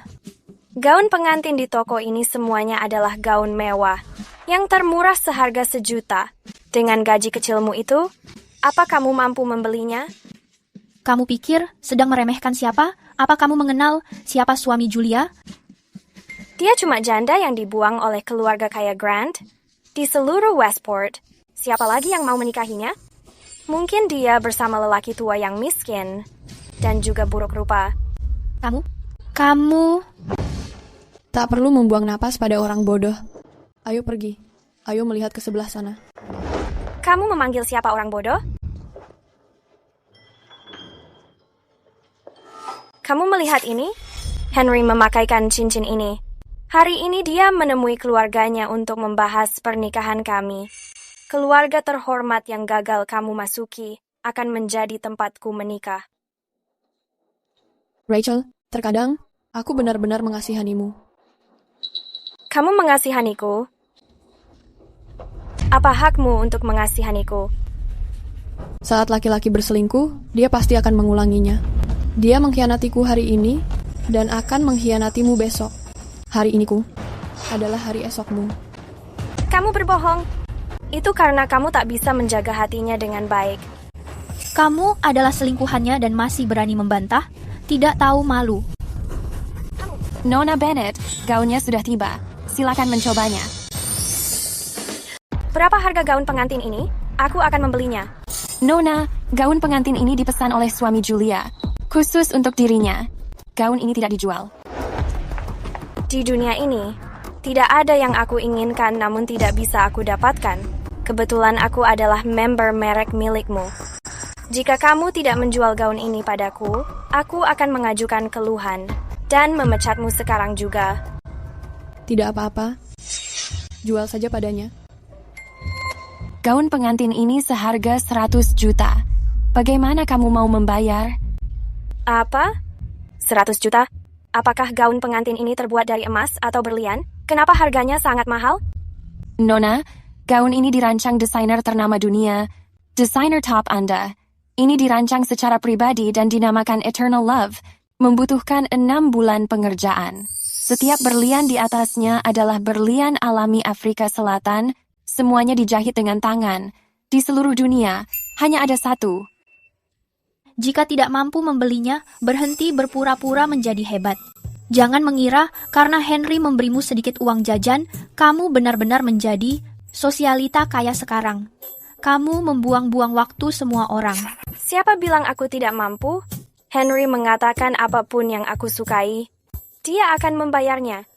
A: Gaun pengantin di toko ini semuanya adalah gaun mewah, yang termurah seharga 1 juta. Dengan gaji kecilmu itu, apa kamu mampu membelinya?
H: Kamu pikir sedang meremehkan siapa? Apa kamu mengenal siapa suami Julia?
A: Dia cuma janda yang dibuang oleh keluarga kaya Grant. Di seluruh Westport, siapa lagi yang mau menikahinya? Mungkin dia bersama lelaki tua yang miskin dan juga buruk rupa.
H: Kamu...
C: Tak perlu membuang napas pada orang bodoh. Ayo pergi. Ayo melihat ke sebelah sana.
A: Kamu memanggil siapa orang bodoh? Kamu melihat ini? Henry memakaikan cincin ini. Hari ini dia menemui keluarganya untuk membahas pernikahan kami. Keluarga terhormat yang gagal kamu masuki akan menjadi tempatku menikah.
C: Rachel, terkadang aku benar-benar mengasihanimu.
A: Kamu mengasihaniku? Apa hakmu untuk mengasihaniku?
C: Saat laki-laki berselingkuh, dia pasti akan mengulanginya. Dia mengkhianatiku hari ini dan akan mengkhianatimu besok. Hari iniku adalah hari esokmu.
A: Kamu berbohong. Itu karena kamu tak bisa menjaga hatinya dengan baik.
H: Kamu adalah selingkuhannya dan masih berani membantah? Tidak tahu malu.
N: Nona Bennett, gaunnya sudah tiba. Silakan mencobanya.
A: Berapa harga gaun pengantin ini? Aku akan membelinya.
N: Nona, gaun pengantin ini dipesan oleh suami Julia. Khusus untuk dirinya. Gaun ini tidak dijual.
A: Di dunia ini, tidak ada yang aku inginkan namun tidak bisa aku dapatkan. Kebetulan aku adalah member merek milikmu. Jika kamu tidak menjual gaun ini padaku, aku akan mengajukan keluhan dan memecatmu sekarang juga.
C: Tidak apa-apa. Jual saja padanya.
N: Gaun pengantin ini seharga 100 juta. Bagaimana kamu mau membayar?
A: Apa? 100 juta? Apakah gaun pengantin ini terbuat dari emas atau berlian? Kenapa harganya sangat mahal?
N: Nona, gaun ini dirancang desainer ternama dunia. Desainer top Anda. Ini dirancang secara pribadi dan dinamakan Eternal Love. Membutuhkan 6 bulan pengerjaan. Setiap berlian di atasnya adalah berlian alami Afrika Selatan. Semuanya dijahit dengan tangan. Di seluruh dunia, hanya ada 1.
H: Jika tidak mampu membelinya, berhenti berpura-pura menjadi hebat. Jangan mengira karena Henry memberimu sedikit uang jajan, kamu benar-benar menjadi sosialita kaya sekarang. Kamu membuang-buang waktu semua orang.
A: Siapa bilang aku tidak mampu? Henry mengatakan apapun yang aku sukai. Dia akan membayarnya.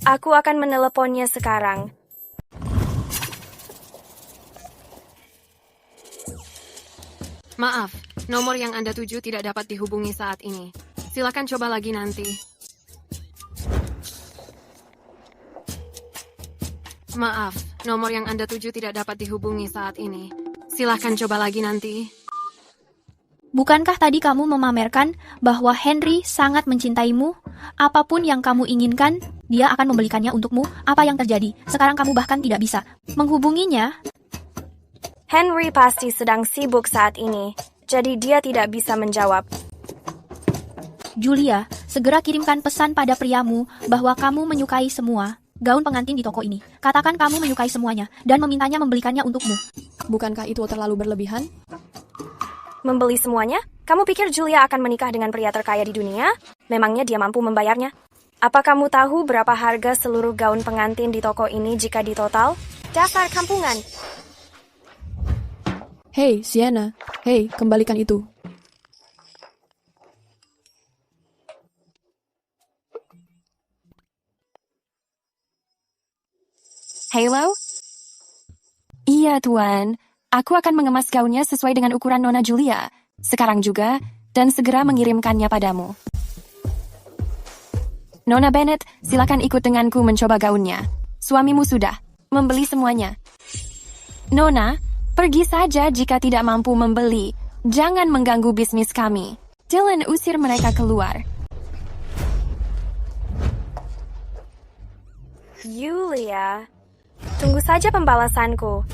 A: Aku akan meneleponnya sekarang.
J: Maaf, nomor yang Anda tuju tidak dapat dihubungi saat ini. Silakan coba lagi nanti. Maaf, nomor yang Anda tuju tidak dapat dihubungi saat ini. Silakan coba lagi nanti.
H: Bukankah tadi kamu memamerkan bahwa Henry sangat mencintaimu? Apapun yang kamu inginkan, dia akan membelikannya untukmu. Apa yang terjadi? Sekarang kamu bahkan tidak bisa menghubunginya.
A: Henry pasti sedang sibuk saat ini, jadi dia tidak bisa menjawab.
H: Julia, segera kirimkan pesan pada priamu bahwa kamu menyukai semua gaun pengantin di toko ini. Katakan kamu menyukai semuanya dan memintanya membelikannya untukmu.
C: Bukankah itu terlalu berlebihan?
A: Membeli semuanya? Kamu pikir Julia akan menikah dengan pria terkaya di dunia? Memangnya dia mampu membayarnya? Apa kamu tahu berapa harga seluruh gaun pengantin di toko ini jika ditotal? Dasar kampungan!
C: Hei, Sienna. Hei, kembalikan itu.
N: Halo? Iya, Tuan. Aku akan mengemas gaunnya sesuai dengan ukuran Nona Julia. Sekarang juga, dan segera mengirimkannya padamu. Nona Bennett, silakan ikut denganku mencoba gaunnya. Suamimu sudah membeli semuanya. Nona, pergi saja jika tidak mampu membeli. Jangan mengganggu bisnis kami. Dylan, usir mereka keluar.
A: Julia, Tunggu saja pembalasanku.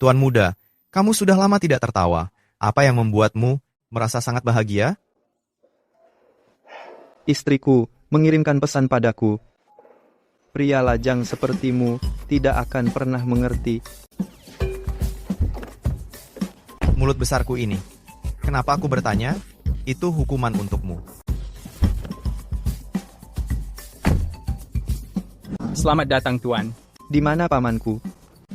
E: Tuan muda, kamu sudah lama tidak tertawa. Apa yang membuatmu merasa sangat bahagia?
G: Istriku mengirimkan pesan padaku. Pria lajang sepertimu tidak akan pernah mengerti.
E: Mulut besarku ini. Kenapa aku bertanya? Itu hukuman untukmu.
K: Selamat datang, Tuan.
G: Di mana pamanku?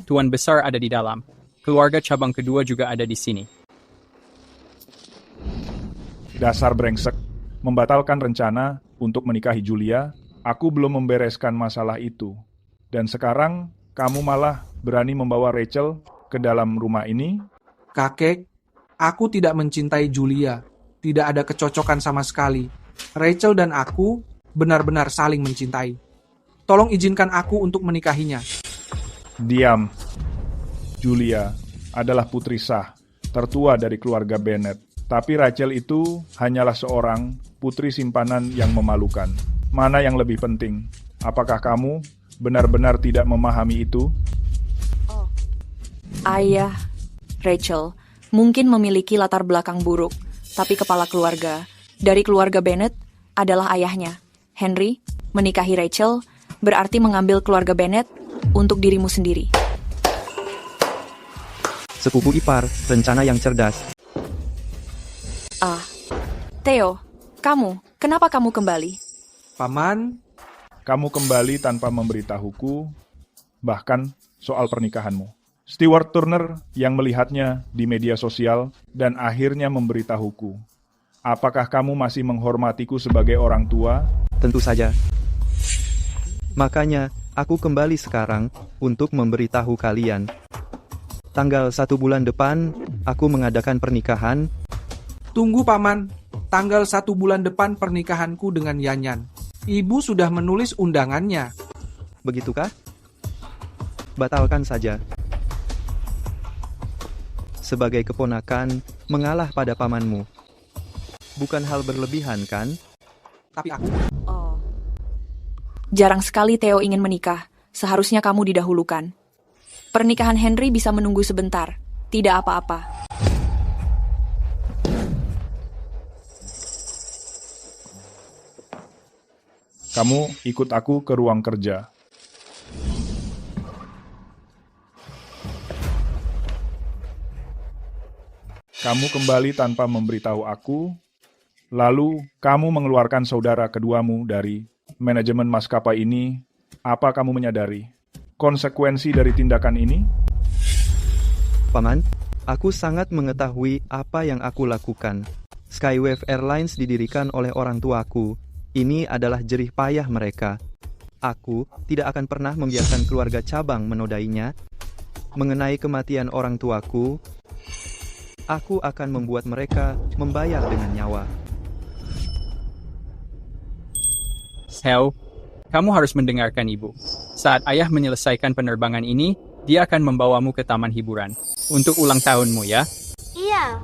K: Tuan besar ada di dalam. Keluarga cabang kedua juga ada di sini.
L: Dasar brengsek, membatalkan rencana untuk menikahi Julia, aku belum membereskan masalah itu. Dan sekarang, kamu malah berani membawa Rachel ke dalam rumah ini?
F: Kakek, aku tidak mencintai Julia. Tidak ada kecocokan sama sekali. Rachel dan aku benar-benar saling mencintai. Tolong izinkan aku untuk menikahinya.
L: Diam. Julia adalah putri sah, tertua dari keluarga Bennett. Tapi Rachel itu hanyalah seorang putri simpanan yang memalukan. Mana yang lebih penting? Apakah kamu benar-benar tidak memahami itu?
M: Ayah, Rachel, mungkin memiliki latar belakang buruk, tapi kepala keluarga dari keluarga Bennett adalah ayahnya. Henry, menikahi Rachel berarti mengambil keluarga Bennett untuk dirimu sendiri.
G: Sepupu ipar, rencana yang cerdas.
M: Theo, kenapa kamu kembali?
F: Paman,
L: kamu kembali tanpa memberitahuku, bahkan soal pernikahanmu. Stewart Turner yang melihatnya di media sosial dan akhirnya memberitahuku. Apakah kamu masih menghormatiku sebagai orang tua?
G: Tentu saja. Makanya, aku kembali sekarang untuk memberitahu kalian. Tanggal 1 bulan depan, aku mengadakan pernikahan.
F: Tunggu, Paman. Tanggal 1 bulan depan pernikahanku dengan Yanyan. Ibu sudah menulis undangannya.
G: Begitukah? Batalkan saja. Sebagai keponakan, mengalah pada pamanmu. Bukan hal berlebihan, kan?
F: Tapi aku...
M: Jarang sekali Theo ingin menikah. Seharusnya kamu didahulukan. Pernikahan Henry bisa menunggu sebentar. Tidak apa-apa.
L: Kamu ikut aku ke ruang kerja. Kamu kembali tanpa memberitahu aku, lalu kamu mengeluarkan saudara keduamu dari manajemen maskapai ini. Apa kamu menyadari konsekuensi dari tindakan ini?
G: Paman, aku sangat mengetahui apa yang aku lakukan. Skywave Airlines didirikan oleh orang tuaku. Ini adalah jerih payah mereka. Aku tidak akan pernah membiarkan keluarga cabang menodainya. Mengenai kematian orang tuaku, aku akan membuat mereka membayar dengan nyawa.
K: Theo, kamu harus mendengarkan ibu. Saat ayah menyelesaikan penerbangan ini, dia akan membawamu ke taman hiburan. Untuk ulang tahunmu, ya?
A: Iya.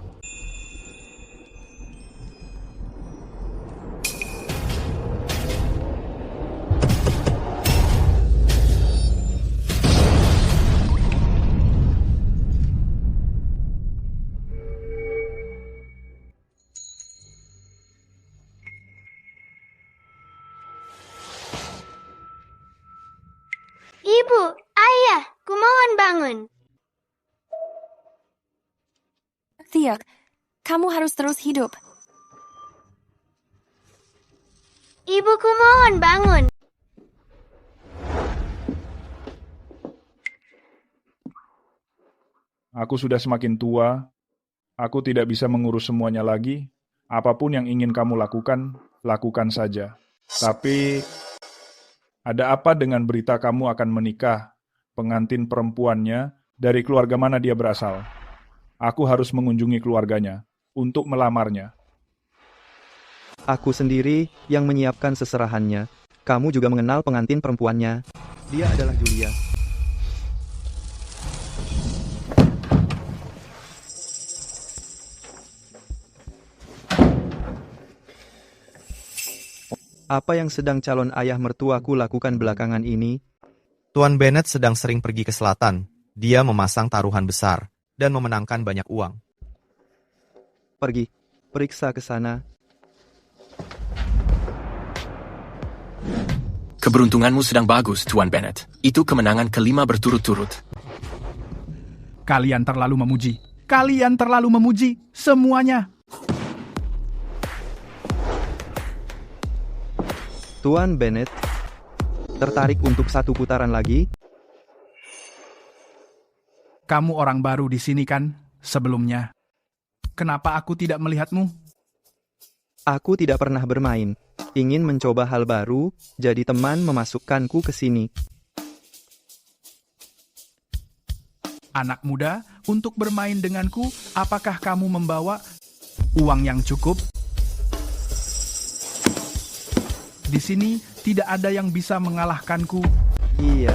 O: Ibu, ayah, kumohon bangun.
N: Theo, kamu harus terus hidup.
O: Ibu, kumohon bangun.
L: Aku sudah semakin tua. Aku tidak bisa mengurus semuanya lagi. Apapun yang ingin kamu lakukan, lakukan saja. Tapi... ada apa dengan berita kamu akan menikah? Pengantin perempuannya, dari keluarga mana dia berasal? Aku harus mengunjungi keluarganya untuk melamarnya.
G: Aku sendiri yang menyiapkan seserahannya. Kamu juga mengenal pengantin perempuannya. Dia adalah Julia. Apa yang sedang calon ayah mertuaku lakukan belakangan ini?
E: Tuan Bennett sedang sering pergi ke selatan. Dia memasang taruhan besar dan memenangkan banyak uang.
G: Pergi, periksa ke sana.
I: Keberuntunganmu sedang bagus, Tuan Bennett. Itu kemenangan kelima berturut-turut.
B: Kalian terlalu memuji. Kalian terlalu memuji semuanya.
G: Tuan Bennett, tertarik untuk satu putaran lagi?
B: Kamu orang baru di sini kan, sebelumnya. Kenapa aku tidak melihatmu?
G: Aku tidak pernah bermain. Ingin mencoba hal baru, jadi teman memasukkanku ke sini.
B: Anak muda, untuk bermain denganku, apakah kamu membawa uang yang cukup? Di sini tidak ada yang bisa mengalahkanku.
G: Iya.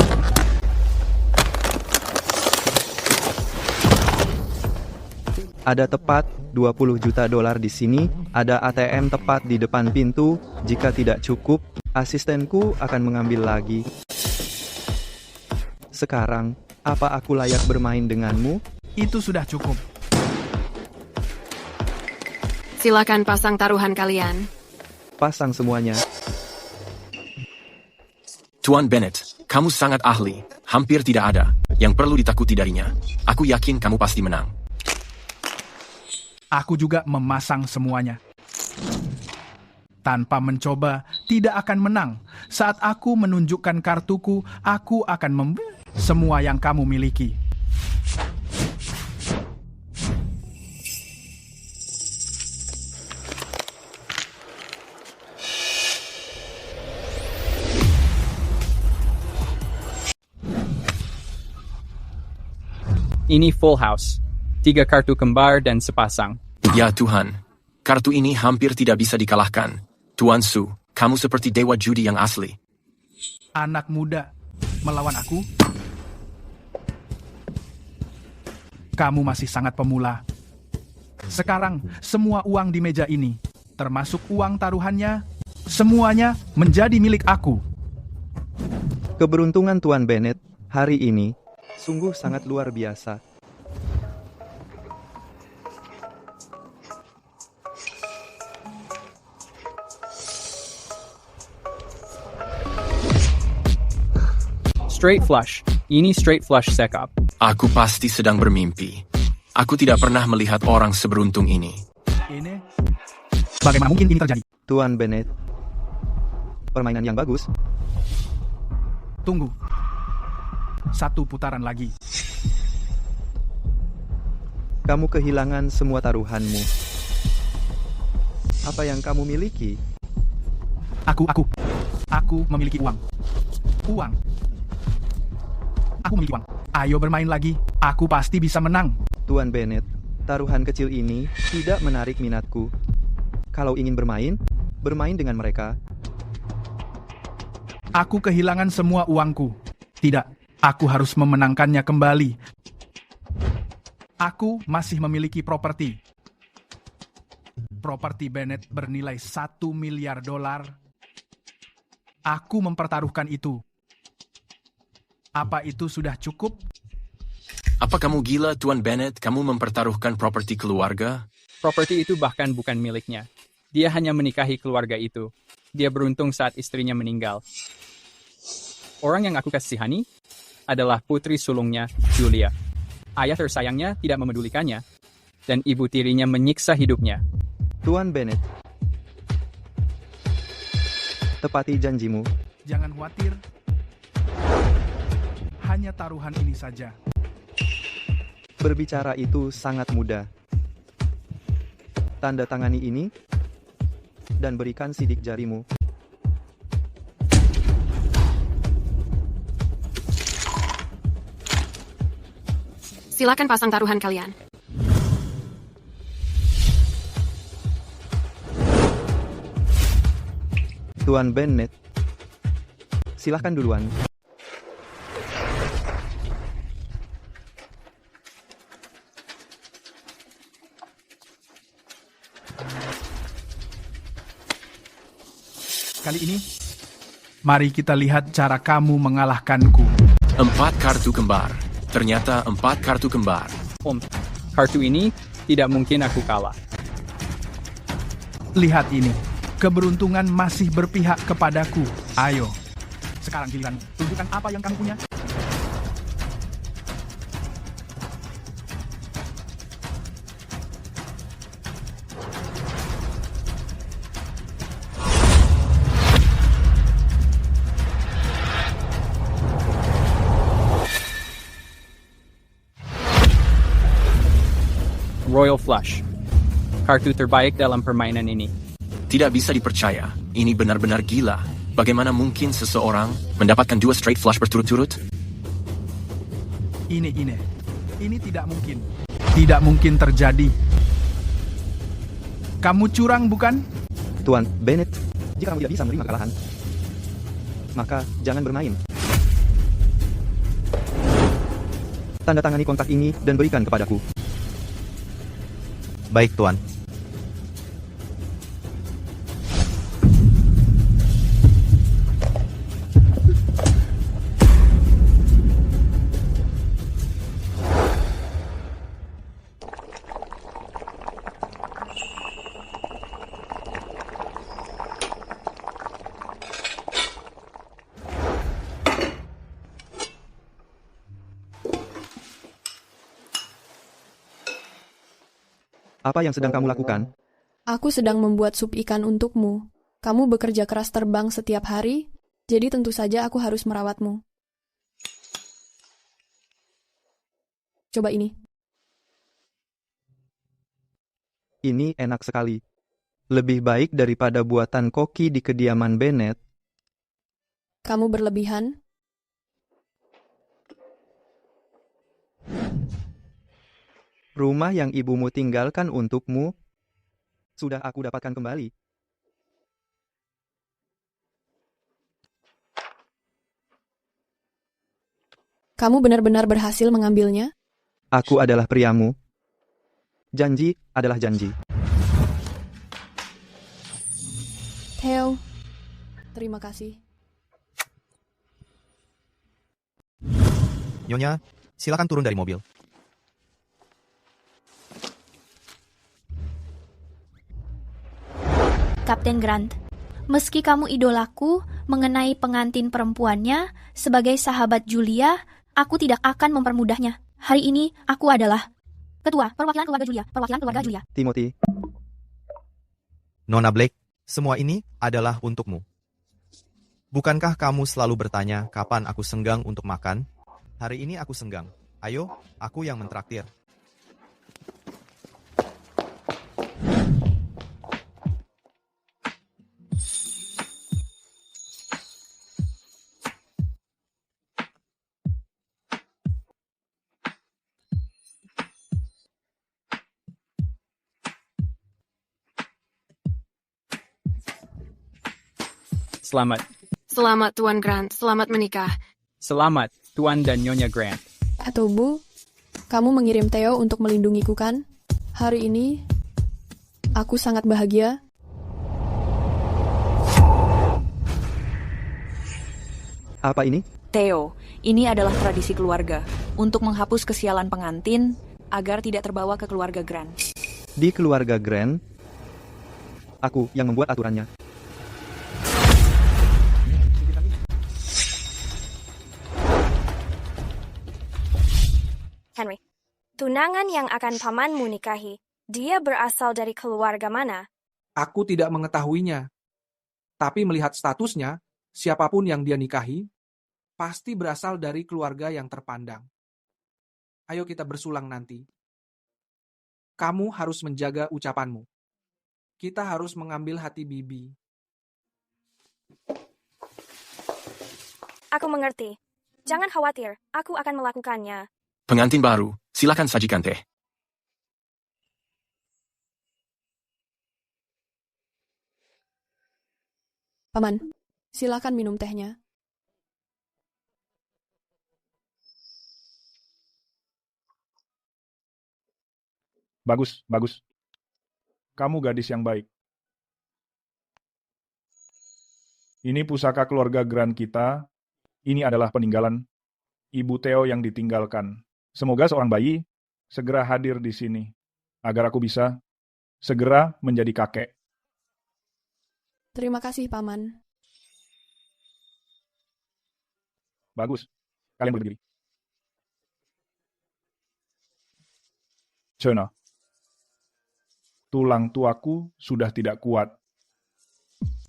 G: Ada tepat 20 juta dolar di sini, ada ATM tepat di depan pintu. Jika tidak cukup, asistenku akan mengambil lagi. Sekarang, apa aku layak bermain denganmu?
B: Itu sudah cukup.
J: Silakan pasang taruhan kalian.
G: Pasang semuanya.
I: Tuan Bennett, kamu sangat ahli. Hampir tidak ada yang perlu ditakuti darinya. Aku yakin kamu pasti menang.
B: Aku juga memasang semuanya. Tanpa mencoba, tidak akan menang. Saat aku menunjukkan kartuku, aku akan membeli semua yang kamu miliki.
K: Ini full house. 3 kartu kembar dan sepasang.
I: Ya Tuhan, kartu ini hampir tidak bisa dikalahkan. Tuan Su, kamu seperti dewa judi yang asli.
B: Anak muda melawan aku? Kamu masih sangat pemula. Sekarang, semua uang di meja ini, termasuk uang taruhannya, semuanya menjadi milik aku.
G: Keberuntungan Tuan Bennett hari ini sungguh sangat luar biasa.
K: Straight flush. Ini straight flush sekap.
I: Aku pasti sedang bermimpi. Aku tidak pernah melihat orang seberuntung ini.
B: Ini? Bagaimana mungkin ini terjadi?
G: Tuan Bennett, permainan yang bagus.
B: Tunggu. Satu putaran lagi.
G: Kamu kehilangan semua taruhanmu. Apa yang kamu miliki?
B: Aku memiliki uang. Uang. Aku memiliki uang. Ayo bermain lagi. Aku pasti bisa menang.
G: Tuan Bennett, taruhan kecil ini tidak menarik minatku. Kalau ingin bermain, bermain dengan mereka.
B: Aku kehilangan semua uangku. Tidak, aku harus memenangkannya kembali. Aku masih memiliki properti. Properti Bennett bernilai 1 miliar dolar. Aku mempertaruhkan itu. Apa itu sudah cukup?
I: Apa kamu gila, Tuan Bennett? Kamu mempertaruhkan properti keluarga?
K: Properti itu bahkan bukan miliknya. Dia hanya menikahi keluarga itu. Dia beruntung saat istrinya meninggal. Orang yang aku kasihani adalah putri sulungnya, Julia. Ayah tersayangnya tidak memedulikannya, dan ibu tirinya menyiksa hidupnya.
G: Tuan Bennett, tepati janjimu.
B: Jangan khawatir. Hanya taruhan ini saja.
G: Berbicara itu sangat mudah. Tanda tangani ini, dan berikan sidik jarimu.
J: Silakan pasang taruhan kalian.
G: Tuan Bennett, silahkan duluan.
B: Kali ini, mari kita lihat cara kamu mengalahkanku.
I: 4 kartu kembar. Ternyata 4 kartu kembar.
K: Kartu ini tidak mungkin aku kalah.
B: Lihat ini, keberuntungan masih berpihak kepadaku. Ayo, sekarang giliran, tunjukkan apa yang kamu punya.
K: Royal Flush. Kartu terbaik dalam permainan ini.
I: Tidak bisa dipercaya. Ini benar-benar gila. Bagaimana mungkin seseorang mendapatkan 2 straight flush berturut-turut?
B: Ini tidak mungkin. Tidak mungkin terjadi. Kamu curang, bukan?
G: Tuan Bennett, jika kamu tidak bisa menerima kekalahan, maka jangan bermain. Tanda tangani kontrak ini dan berikan kepadaku.
E: Baik, Tuan.
G: Apa yang sedang kamu lakukan?
C: Aku sedang membuat sup ikan untukmu. Kamu bekerja keras terbang setiap hari, jadi tentu saja aku harus merawatmu. Coba ini.
G: Ini enak sekali. Lebih baik daripada buatan koki di kediaman Bennett.
C: Kamu berlebihan.
G: Rumah yang ibumu tinggalkan untukmu, sudah aku dapatkan kembali.
C: Kamu benar-benar berhasil mengambilnya?
G: Aku adalah priamu. Janji adalah janji.
C: Theo, terima kasih.
E: Nyonya, silakan turun dari mobil.
H: Kapten Grant, meski kamu idolaku mengenai pengantin perempuannya sebagai sahabat Julia, aku tidak akan mempermudahnya. Hari ini aku adalah Ketua Perwakilan Keluarga Julia.
G: Timothy.
E: Nona Blake, semua ini adalah untukmu. Bukankah kamu selalu bertanya kapan aku senggang untuk makan? Hari ini aku senggang. Ayo, aku yang mentraktir.
K: Selamat.
J: Selamat Tuan Grant, selamat menikah.
K: Selamat, Tuan dan Nyonya Grant.
C: Atau Bu, kamu mengirim Theo untuk melindungiku kan? Hari ini, aku sangat bahagia.
G: Apa ini?
M: Theo, ini adalah tradisi keluarga untuk menghapus kesialan pengantin agar tidak terbawa ke keluarga Grant.
G: Di keluarga Grant, aku yang membuat aturannya.
A: Henry, tunangan yang akan pamanmu nikahi, dia berasal dari keluarga mana?
F: Aku tidak mengetahuinya. Tapi melihat statusnya, siapapun yang dia nikahi, pasti berasal dari keluarga yang terpandang. Ayo kita bersulang nanti. Kamu harus menjaga ucapanmu. Kita harus mengambil hati Bibi.
A: Aku mengerti. Jangan khawatir, aku akan melakukannya.
I: Pengantin baru, silakan sajikan teh.
C: Paman, silakan minum tehnya.
L: Bagus, bagus. Kamu gadis yang baik. Ini pusaka keluarga Grant kita. Ini adalah peninggalan Ibu Theo yang ditinggalkan. Semoga seorang bayi segera hadir di sini, agar aku bisa segera menjadi kakek.
C: Terima kasih, Paman.
L: Bagus, kalian berdiri. Cena, tulang tuaku sudah tidak kuat.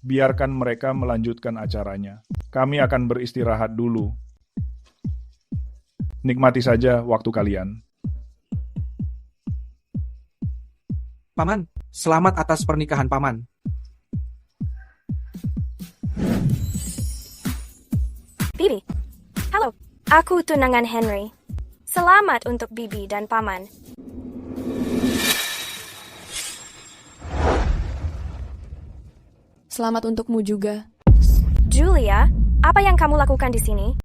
L: Biarkan mereka melanjutkan acaranya. Kami akan beristirahat dulu. Nikmati saja waktu kalian.
F: Paman, selamat atas pernikahan Paman.
A: Bibi. Halo, aku tunangan Henry. Selamat untuk Bibi dan Paman.
C: Selamat untukmu juga.
A: Julia, apa yang kamu lakukan di sini?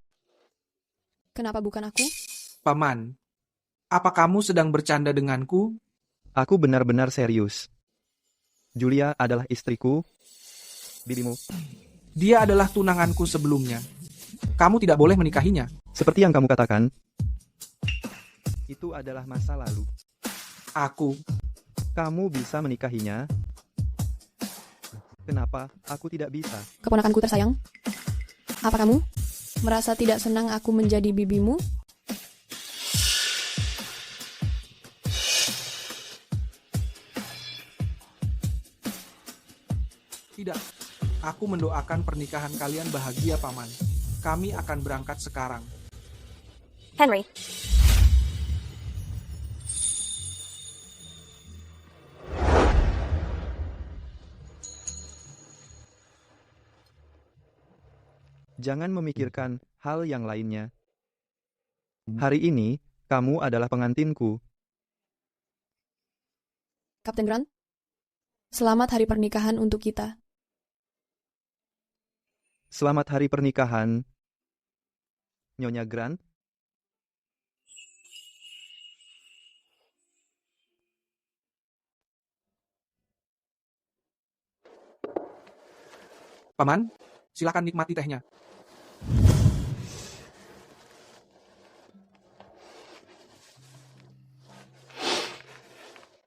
C: Kenapa bukan aku?
F: Paman, apa kamu sedang bercanda denganku?
G: Aku benar-benar serius. Julia adalah istriku, bibimu.
F: Dia adalah tunanganku sebelumnya. Kamu tidak boleh menikahinya.
G: Seperti yang kamu katakan, itu adalah masa lalu. Kamu bisa menikahinya. Kenapa aku tidak bisa?
C: Keponakanku tersayang, apa kamu merasa tidak senang aku menjadi bibimu?
F: Tidak, aku mendoakan pernikahan kalian bahagia, Paman. Kami akan berangkat sekarang.
A: Henry.
G: Jangan memikirkan hal yang lainnya. Hari ini, kamu adalah pengantinku.
C: Kapten Grant, selamat hari pernikahan untuk kita.
G: Selamat hari pernikahan, Nyonya Grant.
F: Paman, silakan nikmati tehnya.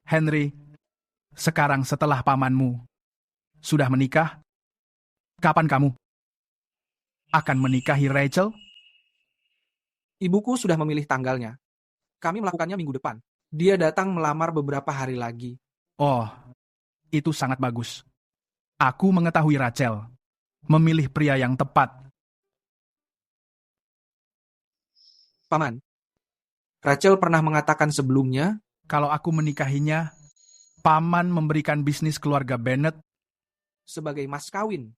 B: Henry, sekarang setelah pamanmu sudah menikah, kapan kamu akan menikahi Rachel?
F: Ibuku sudah memilih tanggalnya. Kami melakukannya minggu depan. Dia datang melamar beberapa hari lagi.
B: Oh, itu sangat bagus. Aku mengetahui Rachel memilih pria yang tepat.
F: Paman, Rachel pernah mengatakan sebelumnya,
B: kalau aku menikahinya, Paman memberikan bisnis keluarga Bennett
F: sebagai mas kawin.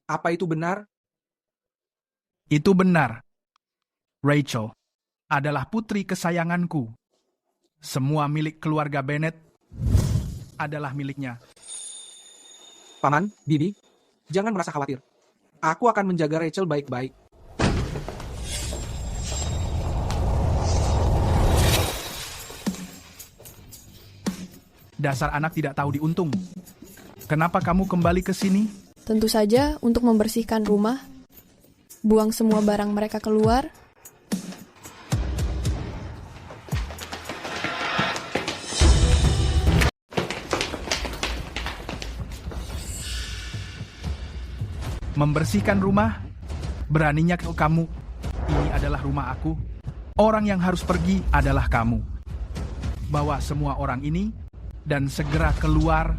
F: Apa itu benar?
B: Itu benar. Rachel adalah putri kesayanganku. Semua milik keluarga Bennett adalah miliknya.
F: Paman, Bibi, jangan merasa khawatir. Aku akan menjaga Rachel baik-baik.
B: Dasar anak tidak tahu diuntung. Kenapa kamu kembali ke sini?
C: Tentu saja untuk membersihkan rumah, buang semua barang mereka keluar.
B: Membersihkan rumah? Beraninya kamu? Ini adalah rumah aku. Orang yang harus pergi adalah kamu. Bawa semua orang ini dan segera keluar.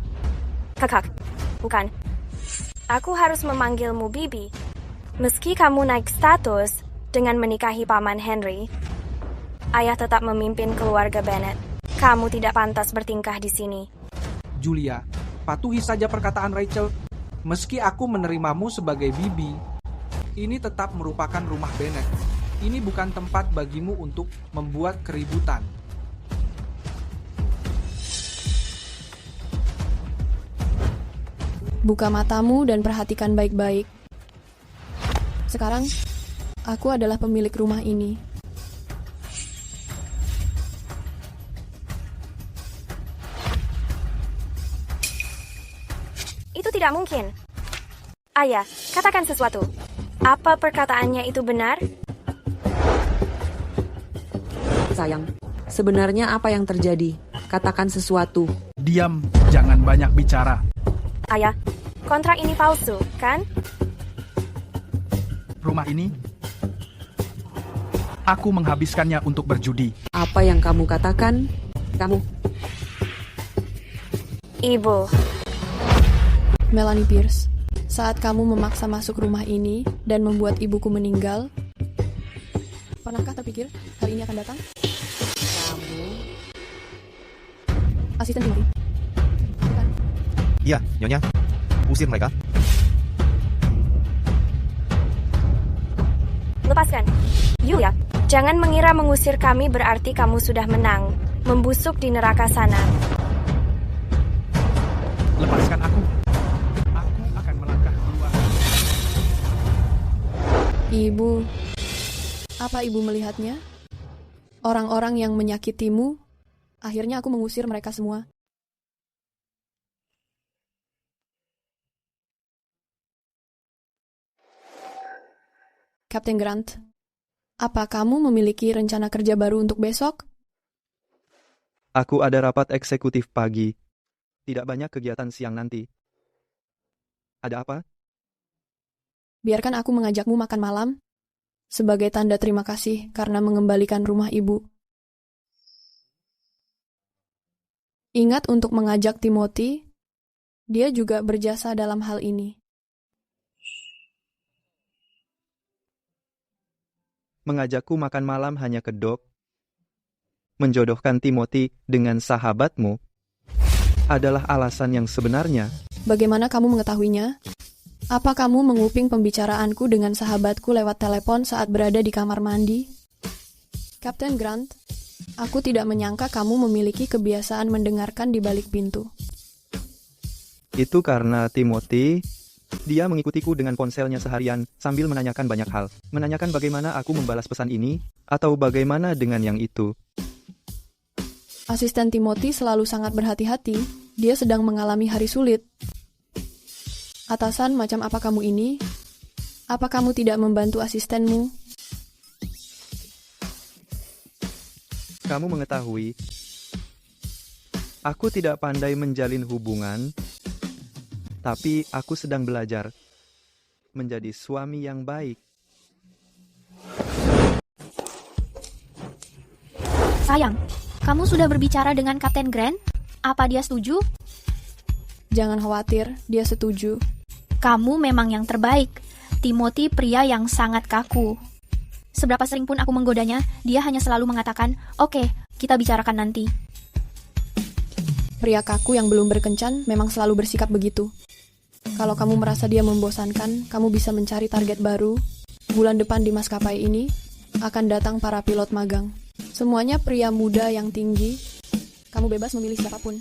A: Kakak, bukan. Aku harus memanggilmu Bibi. Meski kamu naik status dengan menikahi Paman Henry, ayah tetap memimpin keluarga Bennett. Kamu tidak pantas bertingkah di sini.
F: Julia, patuhi saja perkataan Rachel. Meski aku menerimamu sebagai bibi, ini tetap merupakan rumah Bennett. Ini bukan tempat bagimu untuk membuat keributan.
C: Buka matamu dan perhatikan baik-baik. Sekarang, aku adalah pemilik rumah ini.
A: Itu tidak mungkin. Ayah, katakan sesuatu. Apa perkataannya itu benar?
D: Sayang, sebenarnya apa yang terjadi? Katakan sesuatu.
B: Diam, jangan banyak bicara.
A: Ayah, kontrak ini palsu, kan?
B: Rumah ini, aku menghabiskannya untuk berjudi.
D: Apa yang kamu katakan? Kamu...
A: Ibu.
C: Melanie Pierce, saat kamu memaksa masuk rumah ini dan membuat ibuku meninggal, pernahkah terpikir hari ini akan datang?
D: Kamu...
C: Asisten Timothy.
E: Iya, Nyonya. Usir mereka.
A: Lepaskan. Yulia, jangan mengira mengusir kami berarti kamu sudah menang. Membusuk di neraka sana.
B: Lepaskan aku. Aku akan melangkah keluar.
C: Ibu, apa ibu melihatnya? Orang-orang yang menyakitimu, akhirnya aku mengusir mereka semua. Kapten Grant, apa kamu memiliki rencana kerja baru untuk besok?
G: Aku ada rapat eksekutif pagi. Tidak banyak kegiatan siang nanti. Ada apa?
C: Biarkan aku mengajakmu makan malam sebagai tanda terima kasih karena mengembalikan rumah ibu. Ingat untuk mengajak Timothy, dia juga berjasa dalam hal ini.
G: Mengajakku makan malam hanya kedok. Menjodohkan Timothy dengan sahabatmu adalah alasan yang sebenarnya.
C: Bagaimana kamu mengetahuinya? Apa kamu menguping pembicaraanku dengan sahabatku lewat telepon saat berada di kamar mandi? Kapten Grant, aku tidak menyangka kamu memiliki kebiasaan mendengarkan di balik pintu.
G: Itu karena Timothy, dia mengikutiku dengan ponselnya seharian sambil menanyakan banyak hal. Menanyakan bagaimana aku membalas pesan ini, atau bagaimana dengan yang itu.
C: Asisten Timothy selalu sangat berhati-hati. Dia sedang mengalami hari sulit. Atasan macam apa kamu ini? Apa kamu tidak membantu asistenmu?
G: Kamu mengetahui, aku tidak pandai menjalin hubungan, tapi aku sedang belajar menjadi suami yang baik.
H: Sayang, kamu sudah berbicara dengan Kapten Grant? Apa dia setuju?
C: Jangan khawatir, dia setuju.
H: Kamu memang yang terbaik. Timothy pria yang sangat kaku. Seberapa sering pun aku menggodanya, dia hanya selalu mengatakan, "Oke, kita bicarakan nanti."
C: Pria kaku yang belum berkencan memang selalu bersikap begitu. Kalau kamu merasa dia membosankan, kamu bisa mencari target baru. Bulan depan di maskapai ini akan datang para pilot magang. Semuanya pria muda yang tinggi. Kamu bebas memilih siapapun.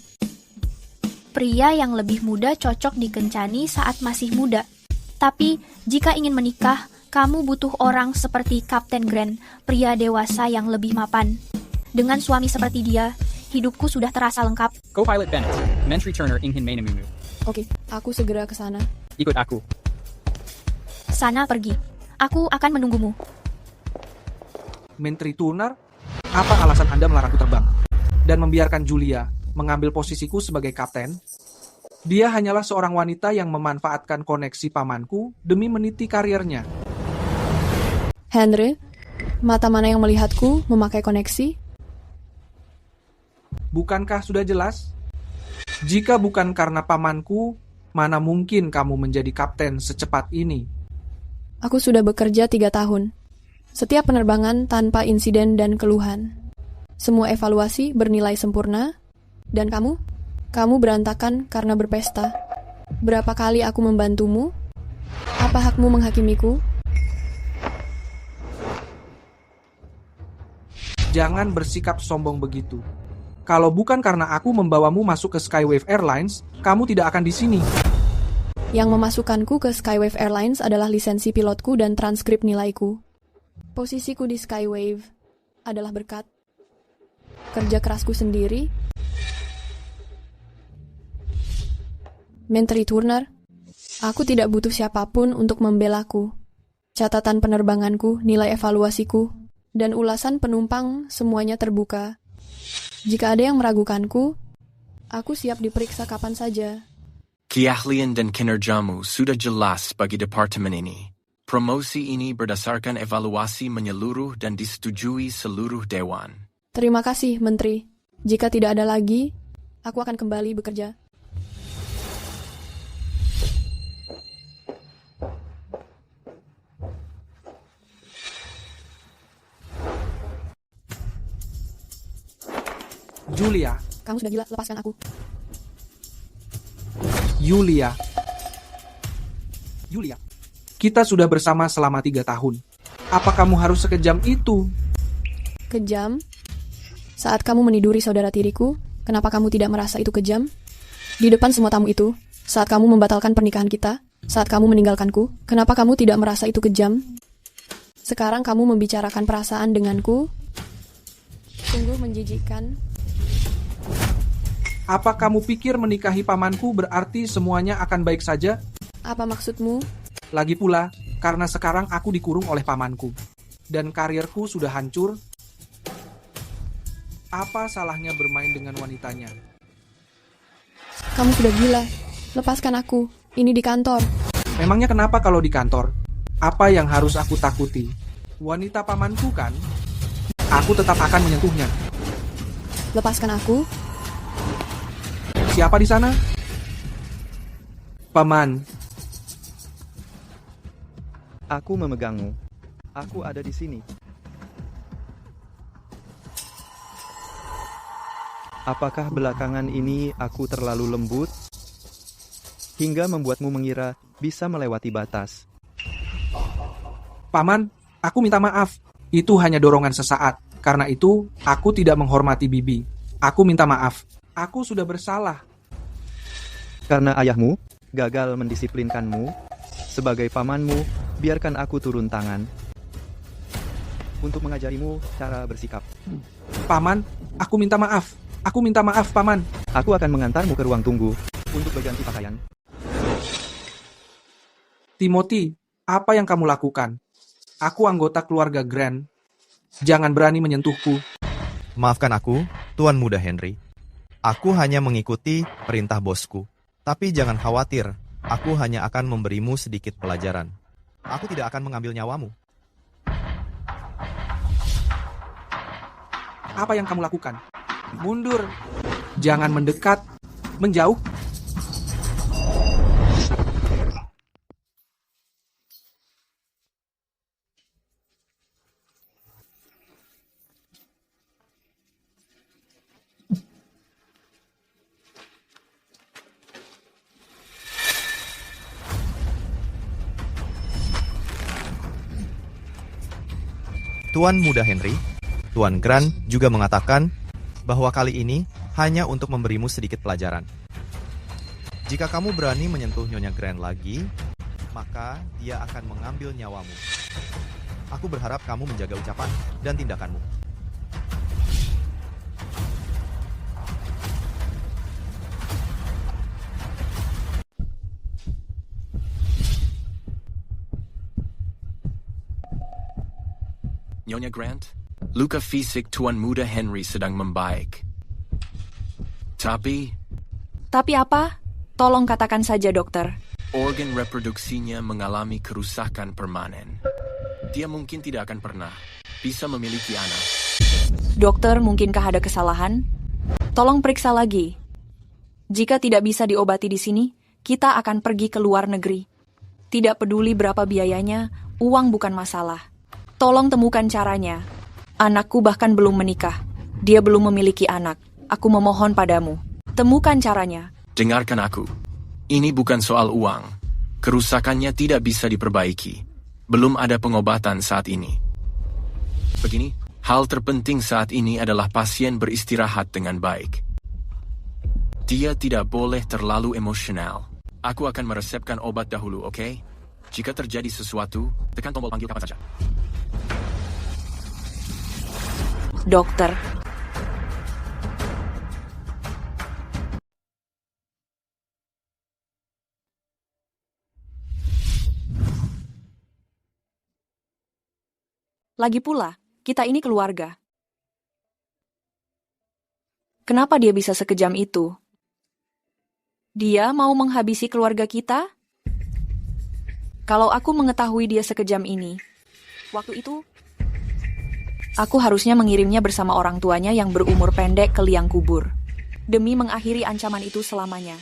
H: Pria yang lebih muda cocok dikencani saat masih muda. Tapi, jika ingin menikah, kamu butuh orang seperti Kapten Grant, pria dewasa yang lebih mapan. Dengan suami seperti dia, hidupku sudah terasa lengkap.
K: Co-pilot Bennett, Menteri Turner ingin menemu.
C: Oke, aku segera ke sana.
K: Ikut aku.
H: Sana pergi. Aku akan menunggumu.
F: Menteri Turner, apa alasan Anda melarangku terbang? Dan membiarkan Julia mengambil posisiku sebagai kapten? Dia hanyalah seorang wanita yang memanfaatkan koneksi pamanku demi meniti karirnya.
C: Henry, mata mana yang melihatku memakai koneksi?
F: Bukankah sudah jelas? Jika bukan karena pamanku, mana mungkin kamu menjadi kapten secepat ini?
C: Aku sudah bekerja 3 tahun. Setiap penerbangan tanpa insiden dan keluhan. Semua evaluasi bernilai sempurna. Dan kamu? Kamu berantakan karena berpesta. Berapa kali aku membantumu? Apa hakmu menghakimiku?
F: Jangan bersikap sombong begitu. Kalau bukan karena aku membawamu masuk ke Skywave Airlines, kamu tidak akan di sini.
C: Yang memasukkanku ke Skywave Airlines adalah lisensi pilotku dan transkrip nilaiku. Posisiku di Skywave adalah berkat kerja kerasku sendiri. Menteri Turner, Aku tidak butuh siapapun untuk membelaku. Catatan penerbanganku, nilai evaluasiku, dan ulasan penumpang semuanya terbuka. Jika ada yang meragukanku, aku siap diperiksa kapan saja.
I: Keahlian dan kinerjamu sudah jelas bagi departemen ini. Promosi ini berdasarkan evaluasi menyeluruh dan disetujui seluruh dewan.
C: Terima kasih, Menteri. Jika tidak ada lagi, aku akan kembali bekerja.
F: Julia.
C: Kamu sudah gila, lepaskan aku.
F: Yulia. Kita sudah bersama selama 3 tahun. Apa kamu harus sekejam itu?
C: Kejam? Saat kamu meniduri saudara tiriku, kenapa kamu tidak merasa itu kejam? Di depan semua tamu itu, saat kamu membatalkan pernikahan kita, saat kamu meninggalkanku, kenapa kamu tidak merasa itu kejam? Sekarang kamu membicarakan perasaan denganku? Sungguh menjijikkan.
F: Apa kamu pikir menikahi pamanku berarti semuanya akan baik saja?
C: Apa maksudmu?
F: Lagi pula, karena sekarang aku dikurung oleh pamanku, dan karirku sudah hancur. Apa salahnya bermain dengan wanitanya?
C: Kamu sudah gila. Lepaskan aku. Ini di kantor.
F: Memangnya kenapa kalau di kantor? Apa yang harus aku takuti? Wanita pamanku kan? Aku tetap akan menyentuhnya.
C: Lepaskan aku.
F: Siapa di sana? Paman.
G: Aku memegangmu. Aku ada di sini. Apakah belakangan ini aku terlalu lembut? Hingga membuatmu mengira bisa melewati batas.
F: Paman, aku minta maaf. Itu hanya dorongan sesaat. Karena itu, aku tidak menghormati Bibi. Aku minta maaf. Aku sudah bersalah.
G: Karena ayahmu gagal mendisiplinkanmu, sebagai pamanmu, biarkan aku turun tangan untuk mengajarimu cara bersikap.
F: Paman, aku minta maaf. Aku minta maaf, Paman.
G: Aku akan mengantarmu ke ruang tunggu untuk berganti pakaian.
F: Timothy, apa yang kamu lakukan? Aku anggota keluarga Grant. Jangan berani menyentuhku.
E: Maafkan aku, Tuan Muda Henry. Aku hanya mengikuti perintah bosku. Tapi jangan khawatir, aku hanya akan memberimu sedikit pelajaran. Aku tidak akan mengambil nyawamu.
F: Apa yang kamu lakukan? Mundur. Jangan mendekat. Menjauh.
E: Tuan Muda Henry, Tuan Grant juga mengatakan bahwa kali ini hanya untuk memberimu sedikit pelajaran. Jika kamu berani menyentuh Nyonya Grant lagi, maka dia akan mengambil nyawamu. Aku berharap kamu menjaga ucapan dan tindakanmu.
I: Nyonya Grant, luka fisik Tuan Muda Henry sedang membaik. Tapi
M: apa? Tolong katakan saja, dokter.
I: Organ reproduksinya mengalami kerusakan permanen. Dia mungkin tidak akan pernah bisa memiliki anak.
M: Dokter, mungkinkah ada kesalahan? Tolong periksa lagi. Jika tidak bisa diobati di sini, kita akan pergi ke luar negeri. Tidak peduli berapa biayanya, uang bukan masalah. Tolong temukan caranya. Anakku bahkan belum menikah. Dia belum memiliki anak. Aku memohon padamu. Temukan caranya.
I: Dengarkan aku. Ini bukan soal uang. Kerusakannya tidak bisa diperbaiki. Belum ada pengobatan saat ini. Begini, hal terpenting saat ini adalah pasien beristirahat dengan baik. Dia tidak boleh terlalu emosional. Aku akan meresepkan obat dahulu, oke? Jika terjadi sesuatu, tekan tombol panggil kapan saja.
M: Dokter. Lagi pula, kita ini keluarga. Kenapa dia bisa sekejam itu? Dia mau menghabisi keluarga kita? Kalau aku mengetahui dia sekejam ini, waktu itu, aku harusnya mengirimnya bersama orang tuanya yang berumur pendek ke liang kubur, demi mengakhiri ancaman itu selamanya.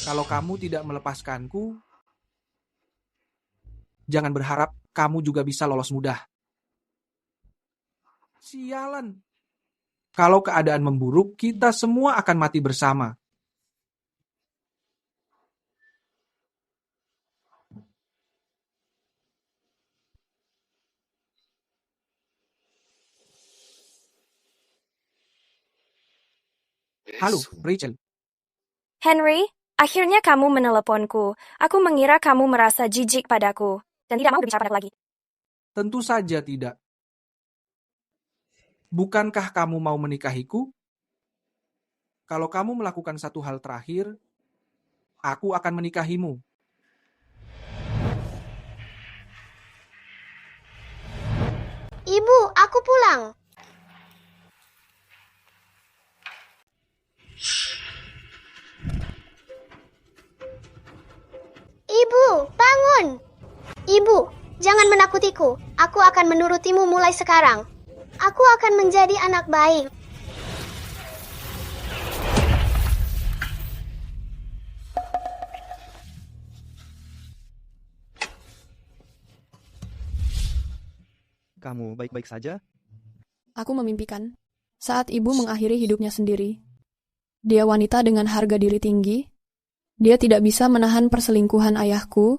F: Kalau kamu tidak melepaskanku, jangan berharap kamu juga bisa lolos mudah. Sialan. Kalau keadaan memburuk, kita semua akan mati bersama. Halo, Rachel.
A: Henry, akhirnya kamu meneleponku. Aku mengira kamu merasa jijik padaku dan tidak mau berbicara padaku lagi.
F: Tentu saja tidak. Bukankah kamu mau menikahiku? Kalau kamu melakukan satu hal terakhir, aku akan menikahimu.
O: Ibu, aku pulang. Ibu, bangun. Ibu, jangan menakutiku. Aku akan menurutimu mulai sekarang. Aku akan menjadi anak baik.
G: Kamu baik-baik saja?
C: Aku memimpikan saat ibu mengakhiri hidupnya sendiri. Dia wanita dengan harga diri tinggi. Dia tidak bisa menahan perselingkuhan ayahku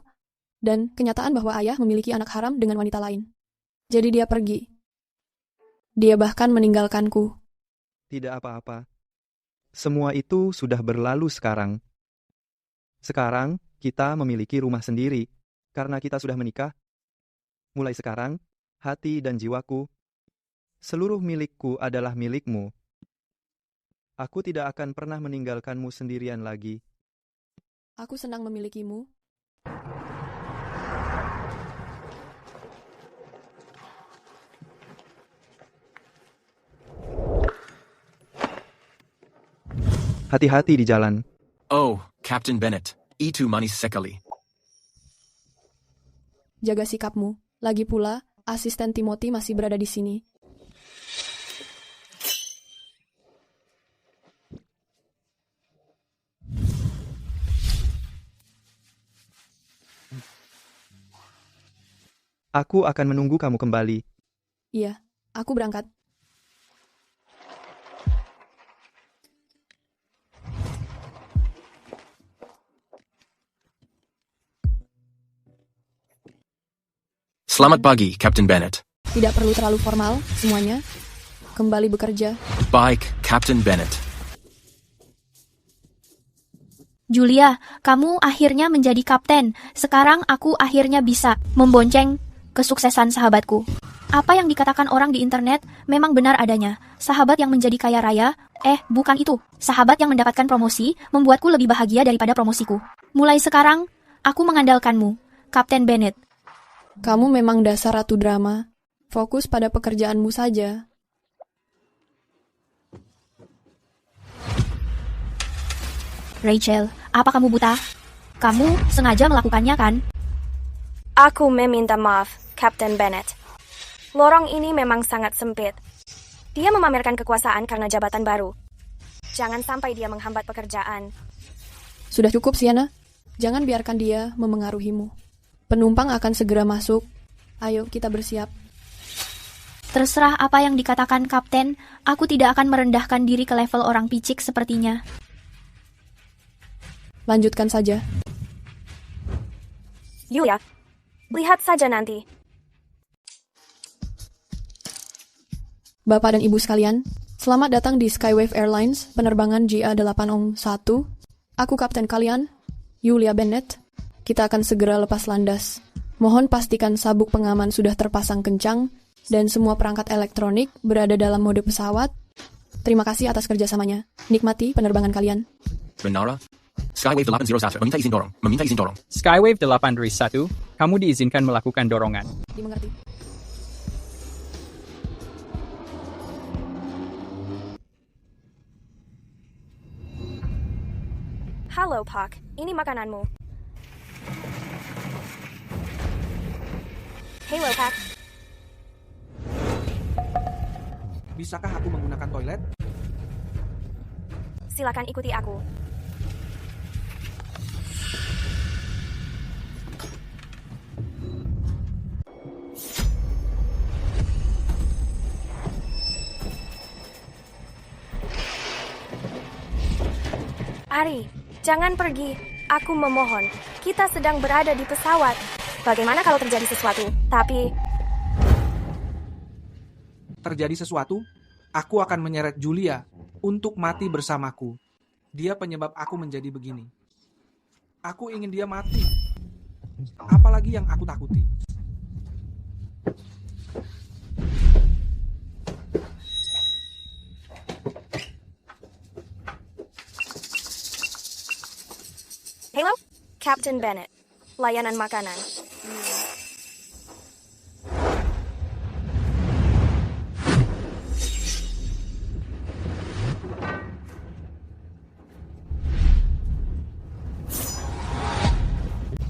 C: dan kenyataan bahwa ayah memiliki anak haram dengan wanita lain. Jadi dia pergi. Dia bahkan meninggalkanku.
G: Tidak apa-apa. Semua itu sudah berlalu sekarang. Sekarang kita memiliki rumah sendiri karena kita sudah menikah. Mulai sekarang, hati dan jiwaku, seluruh milikku adalah milikmu. Aku tidak akan pernah meninggalkanmu sendirian lagi.
C: Aku senang memilikimu.
G: Hati-hati di jalan.
I: Oh, Captain Bennett, itu manis sekali.
C: Jaga sikapmu. Lagi pula, asisten Timothy masih berada di sini.
G: Aku akan menunggu kamu kembali.
C: Iya, aku berangkat.
I: Selamat pagi, Captain Bennett.
C: Tidak perlu terlalu formal, semuanya. Kembali bekerja.
I: Baik, Captain Bennett.
H: Julia, kamu akhirnya menjadi kapten. Sekarang aku akhirnya bisa membonceng kesuksesan sahabatku. Apa yang dikatakan orang di internet memang benar adanya. Sahabat yang menjadi kaya raya, bukan itu. Sahabat yang mendapatkan promosi membuatku lebih bahagia daripada promosiku. Mulai sekarang, aku mengandalkanmu, Kapten Bennett.
C: Kamu memang dasar ratu drama. Fokus pada pekerjaanmu saja.
H: Rachel, apa kamu buta? Kamu sengaja melakukannya, kan?
A: Aku meminta maaf, Kapten Bennett. Lorong ini memang sangat sempit. Dia memamerkan kekuasaan karena jabatan baru. Jangan sampai dia menghambat pekerjaan.
C: Sudah cukup, Sienna. Jangan biarkan dia memengaruhimu. Penumpang akan segera masuk. Ayo, kita bersiap.
H: Terserah apa yang dikatakan Kapten, aku tidak akan merendahkan diri ke level orang picik sepertinya.
C: Lanjutkan saja.
A: Yulia, lihat saja nanti.
C: Bapak dan Ibu sekalian, selamat datang di Skywave Airlines, penerbangan GA801. Aku kapten kalian, Yulia Bennett. Kita akan segera lepas landas. Mohon pastikan sabuk pengaman sudah terpasang kencang dan semua perangkat elektronik berada dalam mode pesawat. Terima kasih atas kerjasamanya. Nikmati penerbangan kalian.
I: Benara? Skywave 801, meminta izin dorong.
K: Skywave 801, Kamu diizinkan melakukan dorongan.
C: Dimengerti.
A: Halo, Pak. Ini makananmu. Halo, Pak.
F: Bisakah aku menggunakan toilet?
A: Silakan ikuti aku. Ari, jangan pergi. Aku memohon. Kita sedang berada di pesawat. Bagaimana kalau terjadi sesuatu?
F: Terjadi sesuatu? Aku akan menyeret Julia untuk mati bersamaku. Dia penyebab aku menjadi begini. Aku ingin dia mati. Apalagi yang aku takuti.
A: Halo, Captain Bennett. Layanan makanan.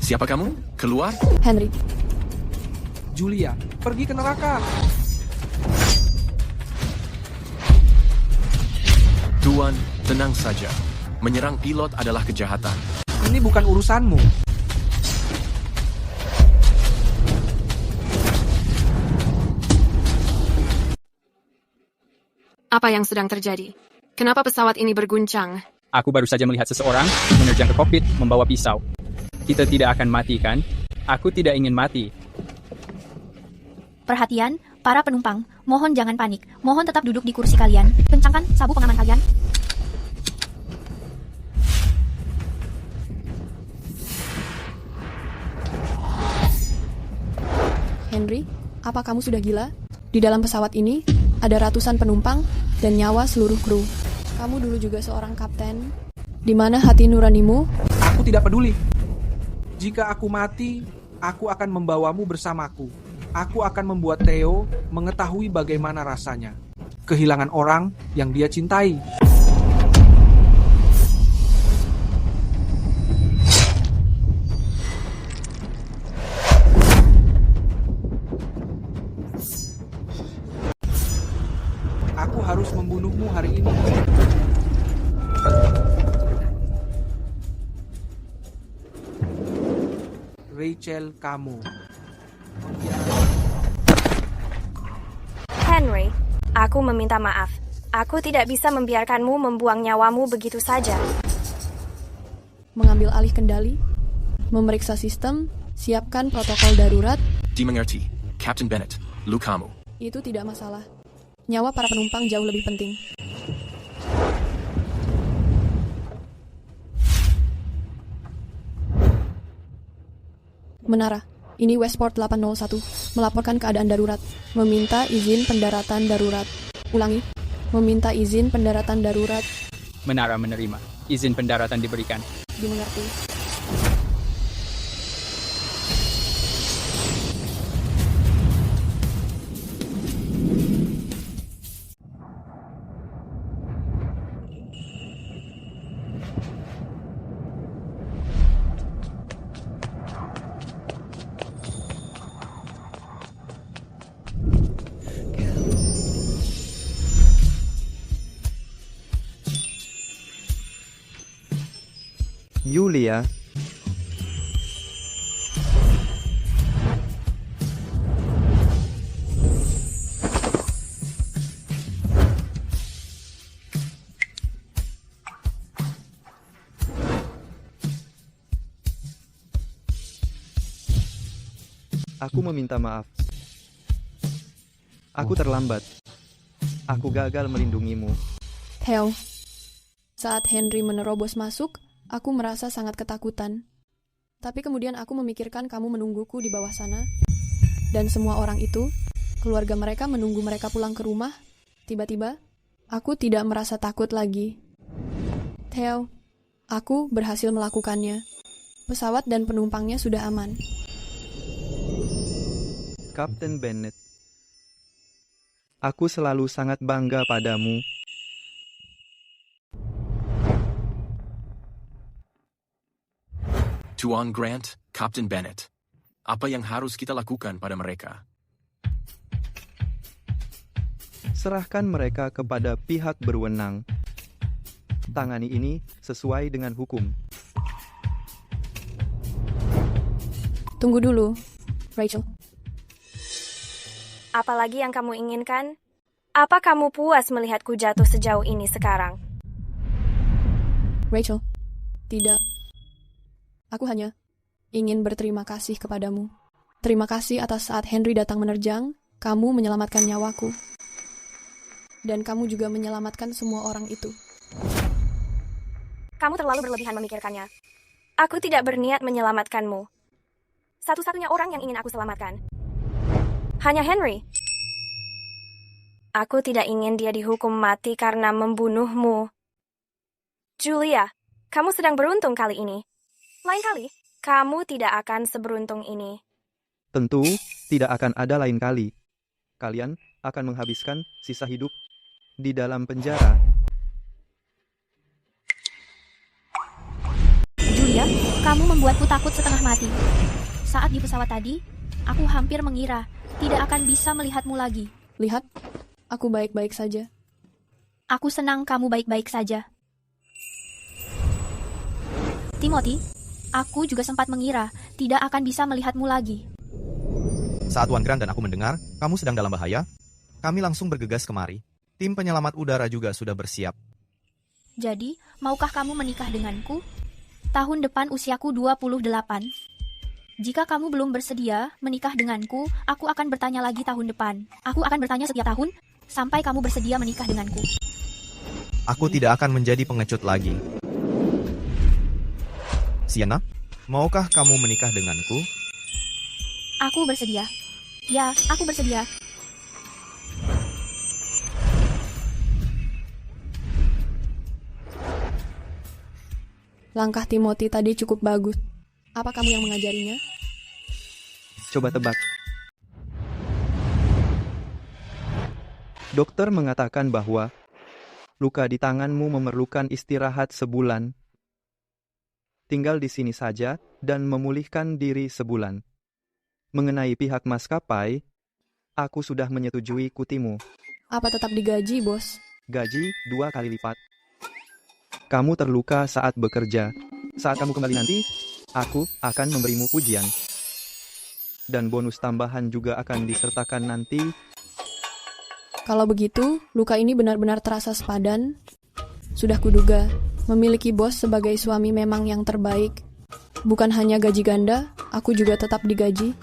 I: Siapa kamu? Keluar?
C: Henry.
F: Julia, pergi ke neraka.
I: Tuan, tenang saja. Menyerang pilot adalah kejahatan.
F: Ini bukan urusanmu.
J: Apa yang sedang terjadi? Kenapa pesawat ini berguncang?
K: Aku baru saja melihat seseorang menerjang ke kokpit membawa pisau. Kita tidak akan mati, kan? Aku tidak ingin mati.
H: Perhatian, para penumpang. Mohon jangan panik. Mohon tetap duduk di kursi kalian. Kencangkan sabuk pengaman kalian.
C: Henry, apa kamu sudah gila? Di dalam pesawat ini, ada ratusan penumpang dan nyawa seluruh kru. Kamu dulu juga seorang kapten. Di mana hati nuranimu?
F: Aku tidak peduli. Jika aku mati, aku akan membawamu bersamaku. Aku akan membuat Theo mengetahui bagaimana rasanya. Kehilangan orang yang dia cintai. Aku harus membunuhmu hari ini. Rachel, kamu.
A: Henry, aku meminta maaf. Aku tidak bisa membiarkanmu membuang nyawamu begitu saja.
C: Mengambil alih kendali, memeriksa sistem, siapkan protokol darurat.
I: Dimengerti, Captain Bennett. Lukamu.
C: Itu tidak masalah. Nyawa para penumpang jauh lebih penting. Menara, ini Westport 801, melaporkan keadaan darurat, meminta izin pendaratan darurat. Ulangi, meminta izin pendaratan darurat.
K: Menara menerima. Izin pendaratan diberikan.
C: Dimengerti.
G: Yulia. Aku meminta maaf. Aku terlambat. Aku gagal melindungimu.
C: Theo, saat Henry menerobos masuk, aku merasa sangat ketakutan. Tapi kemudian aku memikirkan kamu menungguku di bawah sana. Dan semua orang itu, keluarga mereka menunggu mereka pulang ke rumah. Tiba-tiba, aku tidak merasa takut lagi. Theo, aku berhasil melakukannya. Pesawat dan penumpangnya sudah aman.
G: Kapten Bennett. Aku selalu sangat bangga padamu.
I: Tuan Grant, Kapten Bennett. Apa yang harus kita lakukan pada mereka?
G: Serahkan mereka kepada pihak berwenang. Tangani ini sesuai dengan hukum.
C: Tunggu dulu, Rachel.
A: Apalagi yang kamu inginkan? Apa kamu puas melihatku jatuh sejauh ini sekarang?
C: Rachel, tidak. Aku hanya ingin berterima kasih kepadamu. Terima kasih atas saat Henry datang menerjang, kamu menyelamatkan nyawaku. Dan kamu juga menyelamatkan semua orang itu.
A: Kamu terlalu berlebihan memikirkannya. Aku tidak berniat menyelamatkanmu. Satu-satunya orang yang ingin aku selamatkan hanya Henry. Aku tidak ingin dia dihukum mati karena membunuhmu. Julia, kamu sedang beruntung kali ini. Lain kali, kamu tidak akan seberuntung ini.
G: Tentu, tidak akan ada lain kali. Kalian akan menghabiskan sisa hidup di dalam penjara.
H: Julia, kamu membuatku takut setengah mati. Saat di pesawat tadi, aku hampir mengira tidak akan bisa melihatmu lagi.
C: Lihat, aku baik-baik saja.
H: Aku senang kamu baik-baik saja. Timothy, aku juga sempat mengira tidak akan bisa melihatmu lagi.
E: Saat Tuan Grant dan aku mendengar kamu sedang dalam bahaya, kami langsung bergegas kemari. Tim penyelamat udara juga sudah bersiap.
H: Jadi, maukah kamu menikah denganku? Tahun depan usiaku 28. Jika kamu belum bersedia menikah denganku, aku akan bertanya lagi tahun depan. Aku akan bertanya setiap tahun sampai kamu bersedia menikah denganku.
E: Aku tidak akan menjadi pengecut lagi. Sienna, maukah kamu menikah denganku?
H: Aku bersedia. Ya, aku bersedia.
C: Langkah Timothy tadi cukup bagus. Apa kamu yang mengajarinya?
G: Coba tebak. Dokter mengatakan bahwa luka di tanganmu memerlukan istirahat sebulan. Tinggal di sini saja dan memulihkan diri sebulan. Mengenai pihak maskapai, aku sudah menyetujui kutimu.
C: Apa tetap digaji, bos?
G: Gaji 2 kali lipat. Kamu terluka saat bekerja. Saat kamu kembali nanti, aku akan memberimu pujian. Dan bonus tambahan juga akan disertakan nanti.
C: Kalau begitu, luka ini benar-benar terasa sepadan. Sudah kuduga, memiliki bos sebagai suami memang yang terbaik. Bukan hanya gaji ganda, aku juga tetap digaji.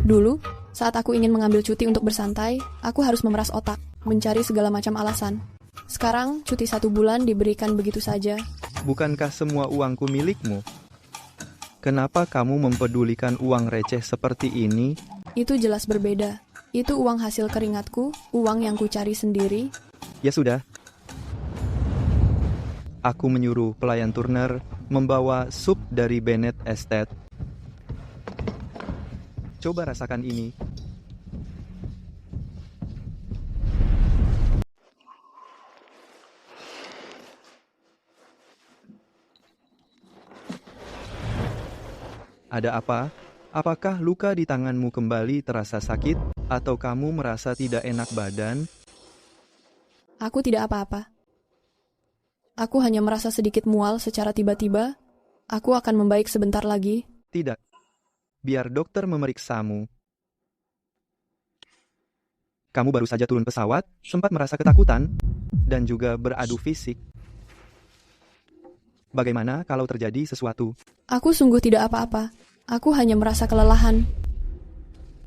C: Dulu, saat aku ingin mengambil cuti untuk bersantai, aku harus memeras otak, mencari segala macam alasan. Sekarang, cuti 1 bulan diberikan begitu saja.
G: Bukankah semua uangku milikmu? Kenapa kamu mempedulikan uang receh seperti ini?
C: Itu jelas berbeda. Itu uang hasil keringatku, uang yang kucari sendiri.
G: Ya sudah. Aku menyuruh pelayan Turner membawa sup dari Bennett Estate. Coba rasakan ini. Ada apa? Apakah luka di tanganmu kembali terasa sakit, atau kamu merasa tidak enak badan?
C: Aku tidak apa-apa. Aku hanya merasa sedikit mual secara tiba-tiba. Aku akan membaik sebentar lagi.
G: Tidak. Biar dokter memeriksamu. Kamu baru saja turun pesawat, sempat merasa ketakutan, dan juga beradu fisik. Bagaimana kalau terjadi sesuatu?
C: Aku sungguh tidak apa-apa. Aku hanya merasa kelelahan.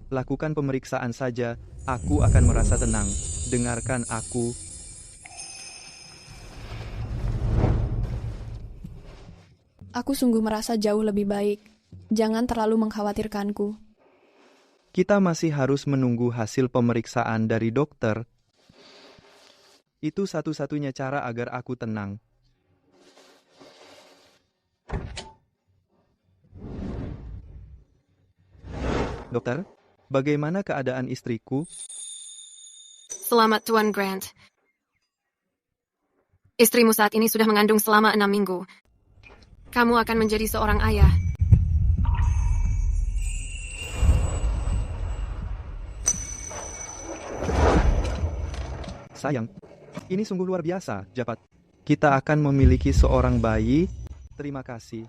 G: Lakukan pemeriksaan saja, aku akan merasa tenang. Dengarkan aku.
C: Aku sungguh merasa jauh lebih baik. Jangan terlalu mengkhawatirkanku.
G: Kita masih harus menunggu hasil pemeriksaan dari dokter. Itu satu-satunya cara agar aku tenang. Dokter, Bagaimana keadaan istriku?
J: Selamat Tuan Grant. Istrimu saat ini sudah mengandung selama 6 minggu. Kamu akan menjadi seorang ayah.
G: Sayang, ini sungguh luar biasa, Japat. Kita akan memiliki seorang bayi. Terima kasih.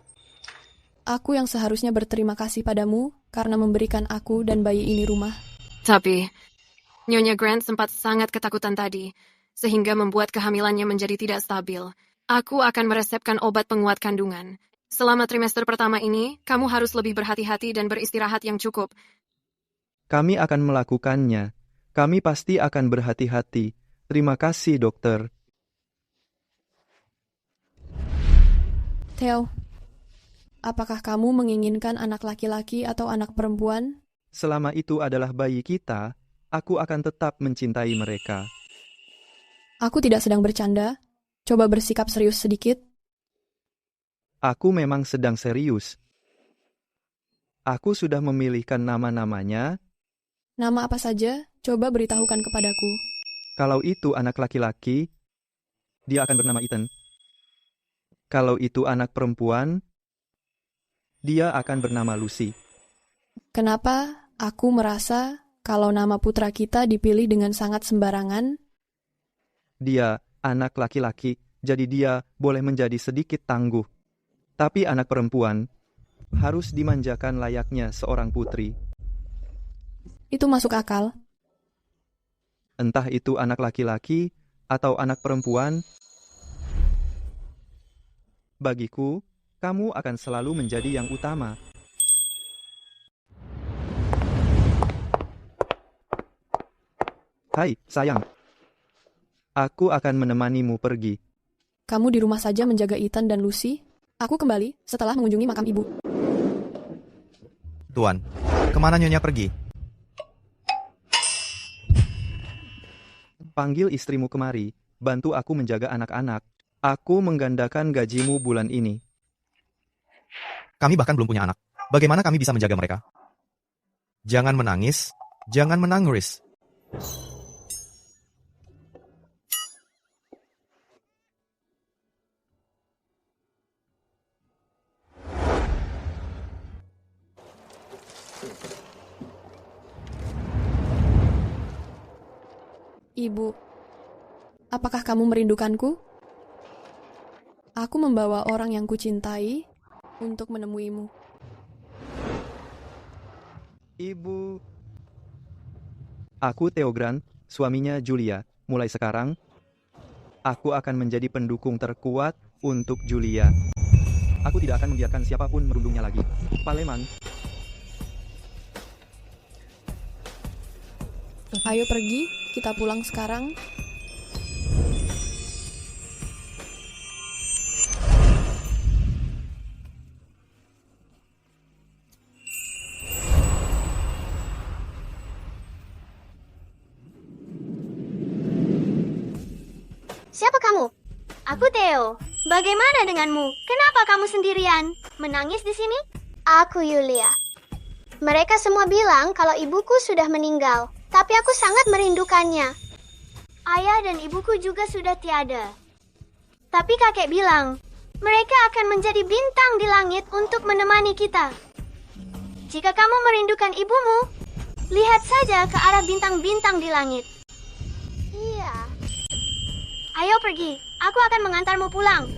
C: Aku yang seharusnya berterima kasih padamu karena memberikan aku dan bayi ini rumah.
J: Tapi, Nyonya Grant sempat sangat ketakutan tadi, sehingga membuat kehamilannya menjadi tidak stabil. Aku akan meresepkan obat penguat kandungan. Selama trimester pertama ini, kamu harus lebih berhati-hati dan beristirahat yang cukup.
G: Kami akan melakukannya. Kami pasti akan berhati-hati. Terima kasih, dokter.
C: Theo, apakah kamu menginginkan anak laki-laki atau anak perempuan?
G: Selama itu adalah bayi kita, aku akan tetap mencintai mereka.
C: Aku tidak sedang bercanda. Coba bersikap serius sedikit.
G: Aku memang sedang serius. Aku sudah memilihkan nama-namanya.
C: Nama apa saja? Coba beritahukan kepadaku.
G: Kalau itu anak laki-laki, dia akan bernama Ethan. Kalau itu anak perempuan, dia akan bernama Lucy.
C: Kenapa aku merasa kalau nama putra kita dipilih dengan sangat sembarangan?
G: Dia anak laki-laki, jadi dia boleh menjadi sedikit tangguh. Tapi anak perempuan harus dimanjakan layaknya seorang putri.
C: Itu masuk akal.
G: Entah itu anak laki-laki atau anak perempuan, bagiku, kamu akan selalu menjadi yang utama. Hai, sayang. Aku akan menemanimu pergi.
C: Kamu di rumah saja menjaga Ethan dan Lucy? Aku kembali setelah mengunjungi makam ibu.
E: Tuan, kemana Nyonya pergi?
G: Panggil istrimu kemari, bantu aku menjaga anak-anak. Aku menggandakan gajimu bulan ini.
E: Kami bahkan belum punya anak. Bagaimana kami bisa menjaga mereka? Jangan menangis, jangan menangis.
C: Ibu, apakah kamu merindukanku? Aku membawa orang yang kucintai untuk menemuimu.
G: Ibu. Aku Theo Grant, suaminya Julia. Mulai sekarang, aku akan menjadi pendukung terkuat untuk Julia. Aku tidak akan membiarkan siapapun merundungnya lagi. Paleman.
C: Ayo pergi, kita pulang sekarang.
O: Siapa kamu? Aku Theo. Bagaimana denganmu? Kenapa kamu sendirian? Menangis di sini? Aku Yulia. Mereka semua bilang kalau ibuku sudah meninggal. Tapi aku sangat merindukannya. Ayah dan ibuku juga sudah tiada. Tapi kakek bilang, mereka akan menjadi bintang di langit untuk menemani kita. Jika kamu merindukan ibumu, lihat saja ke arah bintang-bintang di langit. Iya. Ayo pergi, aku akan mengantarmu pulang.